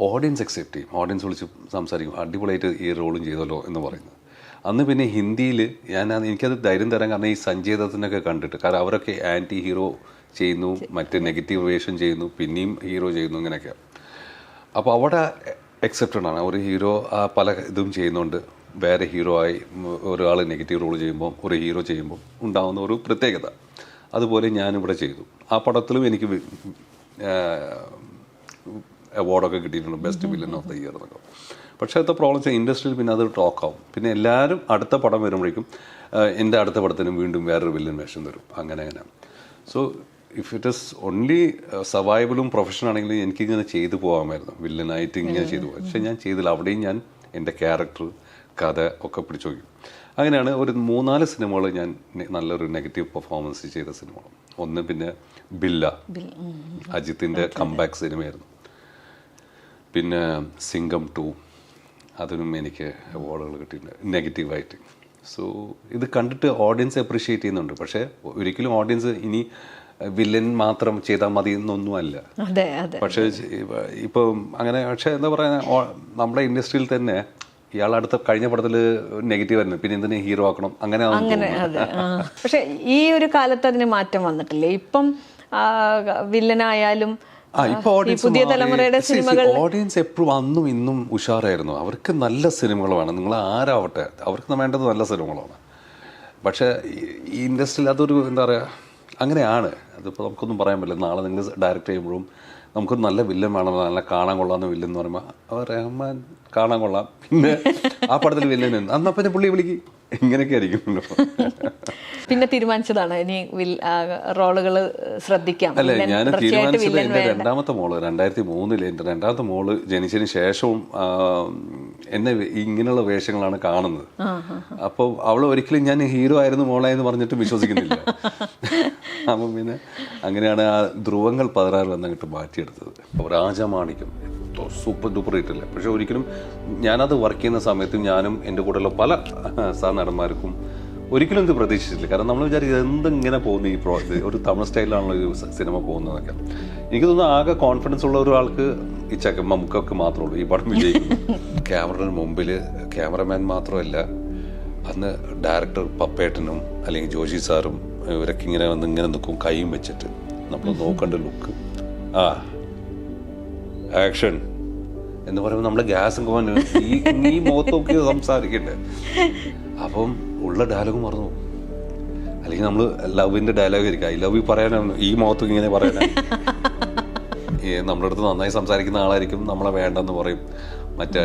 ഓഡിയൻസ് അക്സെപ്റ്റ് ചെയ്യും, ഓഡിയൻസ് വിളിച്ച് സംസാരിക്കും, അടിപൊളിയായിട്ട് ഈ റോളും ചെയ്തല്ലോ എന്ന് പറയുന്നത്. അന്ന് പിന്നെ ഹിന്ദിയിൽ എനിക്കത് ധൈര്യം തരാൻ കാരണം ഈ സഞ്ജയ് ദത്തിനൊക്കെ കണ്ടിട്ട്. കാരണം അവരൊക്കെ ആൻറ്റി ഹീറോ ചെയ്യുന്നു, മറ്റ് നെഗറ്റീവ് വേഷം ചെയ്യുന്നു, പിന്നെയും ഹീറോ ചെയ്യുന്നു, ഇങ്ങനെയൊക്കെ. അപ്പോൾ അവിടെ അക്സെപ്റ്റഡ് ആണ്. ഒരു ഹീറോ പല ഇതും ചെയ്യുന്നുണ്ട്, വേറെ ഹീറോ ആയി ഒരാൾ നെഗറ്റീവ് റോൾ ചെയ്യുമ്പോൾ ഒരു ഹീറോ ചെയ്യുമ്പോൾ ഉണ്ടാകുന്ന ഒരു പ്രത്യേകത. അതുപോലെ ഞാനിവിടെ ചെയ്തു. ആ പടത്തിലും എനിക്ക് അവാർഡൊക്കെ കിട്ടിയിട്ടുണ്ട്, best villain of the year എന്നൊക്കെ. പക്ഷേ അടുത്ത പ്രോബ്ലം വെച്ചാൽ ഇൻഡസ്ട്രിയിൽ പിന്നെ അത് ടോക്കാവും. പിന്നെ എല്ലാവരും അടുത്ത പടം വരുമ്പോഴേക്കും എൻ്റെ അടുത്ത പടത്തിനും വീണ്ടും വേറൊരു വില്ലൻ വേഷം തരും, അങ്ങനെ. So if it is only സർവൈവലും പ്രൊഫഷൻ ആണെങ്കിൽ എനിക്കിങ്ങനെ ചെയ്തു പോകാമായിരുന്നു, വില്ലനായിട്ട് ഇങ്ങനെ ചെയ്തു പോകാം. പക്ഷേ ഞാൻ ചെയ്തില്ല. അവിടെയും ഞാൻ എൻ്റെ ക്യാരക്ടർ, കഥ ഒക്കെ പിടിച്ചു നോക്കി. അങ്ങനെയാണ് ഒരു 3-4 സിനിമകൾ ഞാൻ നല്ലൊരു നെഗറ്റീവ് പെർഫോമൻസ് ചെയ്ത സിനിമകൾ. ഒന്ന് പിന്നെ ബില്ല, അജിത്തിൻ്റെ കംബാക്ക് സിനിമയായിരുന്നു. പിന്നെ സിംഗം 2, അതിനും എനിക്ക് അവാർഡുകൾ കിട്ടിയിട്ടുണ്ട് നെഗറ്റീവായിട്ട്. സോ ഇത് കണ്ടിട്ട് ഓഡിയൻസ് അപ്രീഷിയേറ്റ് ചെയ്യുന്നുണ്ട്. പക്ഷേ ഒരിക്കലും ഓഡിയൻസ് ഇനി വില്ലൻ മാത്രം ചെയ്താൽ മതി എന്നൊന്നുമല്ല. പക്ഷേ ഇപ്പം അങ്ങനെ. പക്ഷേ എന്താ പറയുക, നമ്മുടെ ഇൻഡസ്ട്രിയിൽ തന്നെ ഇയാൾ അടുത്ത കഴിഞ്ഞ പടത്തിൽ നെഗറ്റീവ് ആയിരുന്നു, പിന്നെ എന്തിനാ ഹീറോ ആക്കണം, അങ്ങനെ. പക്ഷെ ഈ ഒരു കാലത്ത് അതിന് മാറ്റം വന്നിട്ടില്ലേ? ഇപ്പം വില്ലനായാലും പുതിയ തലമുറയുടെ സിനിമകൾ ഓഡിയൻസ് എപ്പോഴും അന്നും ഇന്നും ഉഷാറായിരുന്നു. അവർക്ക് നല്ല സിനിമകൾ വേണം, നിങ്ങൾ ആരാവട്ടെ, അവർക്ക് വേണ്ടത് നല്ല സിനിമകളാണ്. പക്ഷേ ഈ ഇൻഡസ്ട്രിയിൽ അതൊരു എന്താ പറയുക, അങ്ങനെയാണ്. അതിപ്പോൾ നമുക്കൊന്നും പറയാൻ പറ്റില്ല. നാളെ നിങ്ങൾ ഡയറക്റ്റ് ചെയ്യുമ്പോഴും നമുക്ക് നല്ല വില്ലൻ വേണം, നല്ല കാണാൻ കൊള്ളാമെന്ന് വില്ലൻ എന്ന് പറയുമ്പോൾ റഹ്മാൻ കാണാൻ കൊള്ളാം, പിന്നെ ആ പടത്തിൽ വില്ലൻ അന്നാ പിന്നെ പുള്ളി വിളിക്കും, ഇങ്ങനെയൊക്കെ ആയിരിക്കും. പിന്നെ തീരുമാനിച്ചതാണ് ഇനി റോളുകൾ ശ്രദ്ധിക്കാം. അല്ല, ഞാൻ തീരുമാനിച്ചത് എൻ്റെ രണ്ടാമത്തെ മോള് 2003 എൻ്റെ രണ്ടാമത്തെ മോള് ജനിച്ചതിന് ശേഷവും എന്നെ ഇങ്ങനെയുള്ള വേഷങ്ങളാണ് കാണുന്നത്. അപ്പോൾ അവൾ ഒരിക്കലും ഞാൻ ഹീറോ ആയിരുന്നു മോളെ എന്ന് പറഞ്ഞിട്ട് വിശ്വസിക്കുന്നില്ല. അപ്പം പിന്നെ അങ്ങനെയാണ് ആ ധ്രുവങ്ങൾ 16 വന്നങ്ങോട്ട് മാറ്റിയെടുത്തത്. രാജമാണിക്യം സൂപ്പർ ഡൂപ്പർ ഹിറ്റില്ല. പക്ഷെ ഒരിക്കലും ഞാനത് വർക്ക് ചെയ്യുന്ന സമയത്തും ഞാനും എൻ്റെ കൂടെയുള്ള പല സഹനടന്മാർക്കും ഒരിക്കലും ഇത് പ്രതീക്ഷിച്ചിട്ടില്ല. കാരണം നമ്മൾ വിചാരിക്കും എന്തിങ്ങനെ പോകുന്നു ഈ ഒരു തമിഴ് സ്റ്റൈലിലാണല്ലോ ഈ സിനിമ പോകുന്നതൊക്കെ. എനിക്ക് തോന്നുന്നു ആകെ കോൺഫിഡൻസ് ഉള്ള ഒരാൾക്ക് ഈ മമ്മൂക്കൊക്കെ മാത്രമേ ഉള്ളൂ ഈ പടം വിജയിക്കുന്നു. ക്യാമറയുടെ മുമ്പിൽ ക്യാമറമാൻ മാത്രമല്ല, അന്ന് ഡയറക്ടർ പപ്പേട്ടനും അല്ലെങ്കിൽ ജോഷി സാറും ഇവരൊക്കെ ഇങ്ങനെ വന്ന് ഇങ്ങനെ നിൽക്കും, കൈയും വെച്ചിട്ട് നമ്മൾ നോക്കേണ്ട ലുക്ക്, ആക്ഷൻ എന്ന് പറയുമ്പോൾ നമ്മുടെ ഗ്യാസും പോകാൻ ഈ മുഖത്ത് നോക്കി സംസാരിക്കണ്ടേ. അപ്പം ഉള്ള ഡയലോഗ് മറന്നു. അല്ലെങ്കിൽ നമ്മൾ ലവിൻ്റെ ഡയലോഗ് ആയിരിക്കും, ഐ ലവ് യു പറയാനാണ് ഈ മുഖത്ത് ഇങ്ങനെ പറയാനാണ്. നമ്മുടെ അടുത്ത് നന്നായി സംസാരിക്കുന്ന ആളായിരിക്കും നമ്മളെ വേണ്ടെന്ന് പറയും, മറ്റേ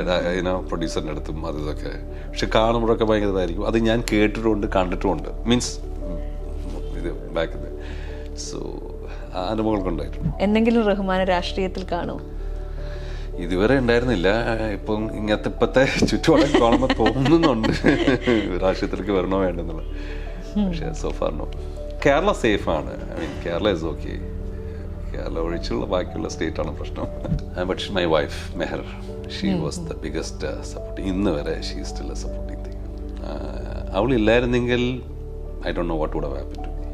പ്രൊഡ്യൂസറിൻ്റെ അടുത്തും അത് ഇതൊക്കെ. പക്ഷെ കാണുമ്പോഴൊക്കെ ഭയങ്കര ഇതായിരിക്കും. അത് ഞാൻ കേട്ടിട്ടുണ്ട്, കണ്ടിട്ടുമുണ്ട്, മീൻസ് ഇത് ബാക്ക്. സോ അനുഭവങ്ങളൊക്കെ ഉണ്ടായിട്ടുണ്ട്. എന്തെങ്കിലും റഹ്മാനെ രാഷ്ട്രീയത്തിൽ കാണുമോ? ഇതുവരെ ഉണ്ടായിരുന്നില്ല. ഇപ്പം ഇപ്പോഴത്തെ ചുറ്റുപാടും കാണുമ്പോൾ തോന്നുന്നുണ്ട് രാഷ്ട്രീയത്തിലേക്ക് വരണോ വേണ്ടെന്നുള്ളത്. പക്ഷേ സോ ഫാർ നോ. കേരള സേഫാണ്. I mean Kerala is okay. Kerala ഒഴിച്ചുള്ള ബാക്കിയുള്ള സ്റ്റേറ്റാണ് പ്രശ്നം. But my wife Meher, she was the biggest support. ഇന്ന് വരെ she still a supporting thing. അവളില്ലായിരുന്നെങ്കിൽ I don't know what would have happened to me.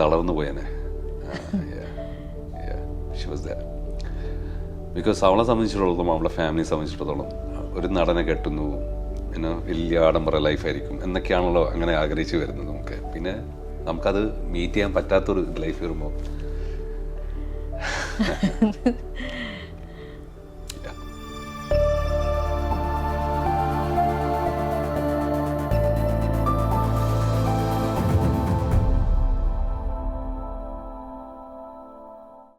തളർന്നു പോയേനെ. She was there. ബിക്കോസ് അവളെ സംബന്ധിച്ചിടത്തോളം, അവളെ ഫാമിലിയെ സംബന്ധിച്ചിടത്തോളം ഒരു നടനെ കെട്ടുന്നു, പിന്നെ വലിയ ആഡംബര ലൈഫായിരിക്കും എന്നൊക്കെയാണല്ലോ അങ്ങനെ ആഗ്രഹിച്ച് വരുന്നത് നമുക്ക്. പിന്നെ നമുക്കത് മീറ്റ് ചെയ്യാൻ പറ്റാത്തൊരു ലൈഫ് വരുമ്പോൾ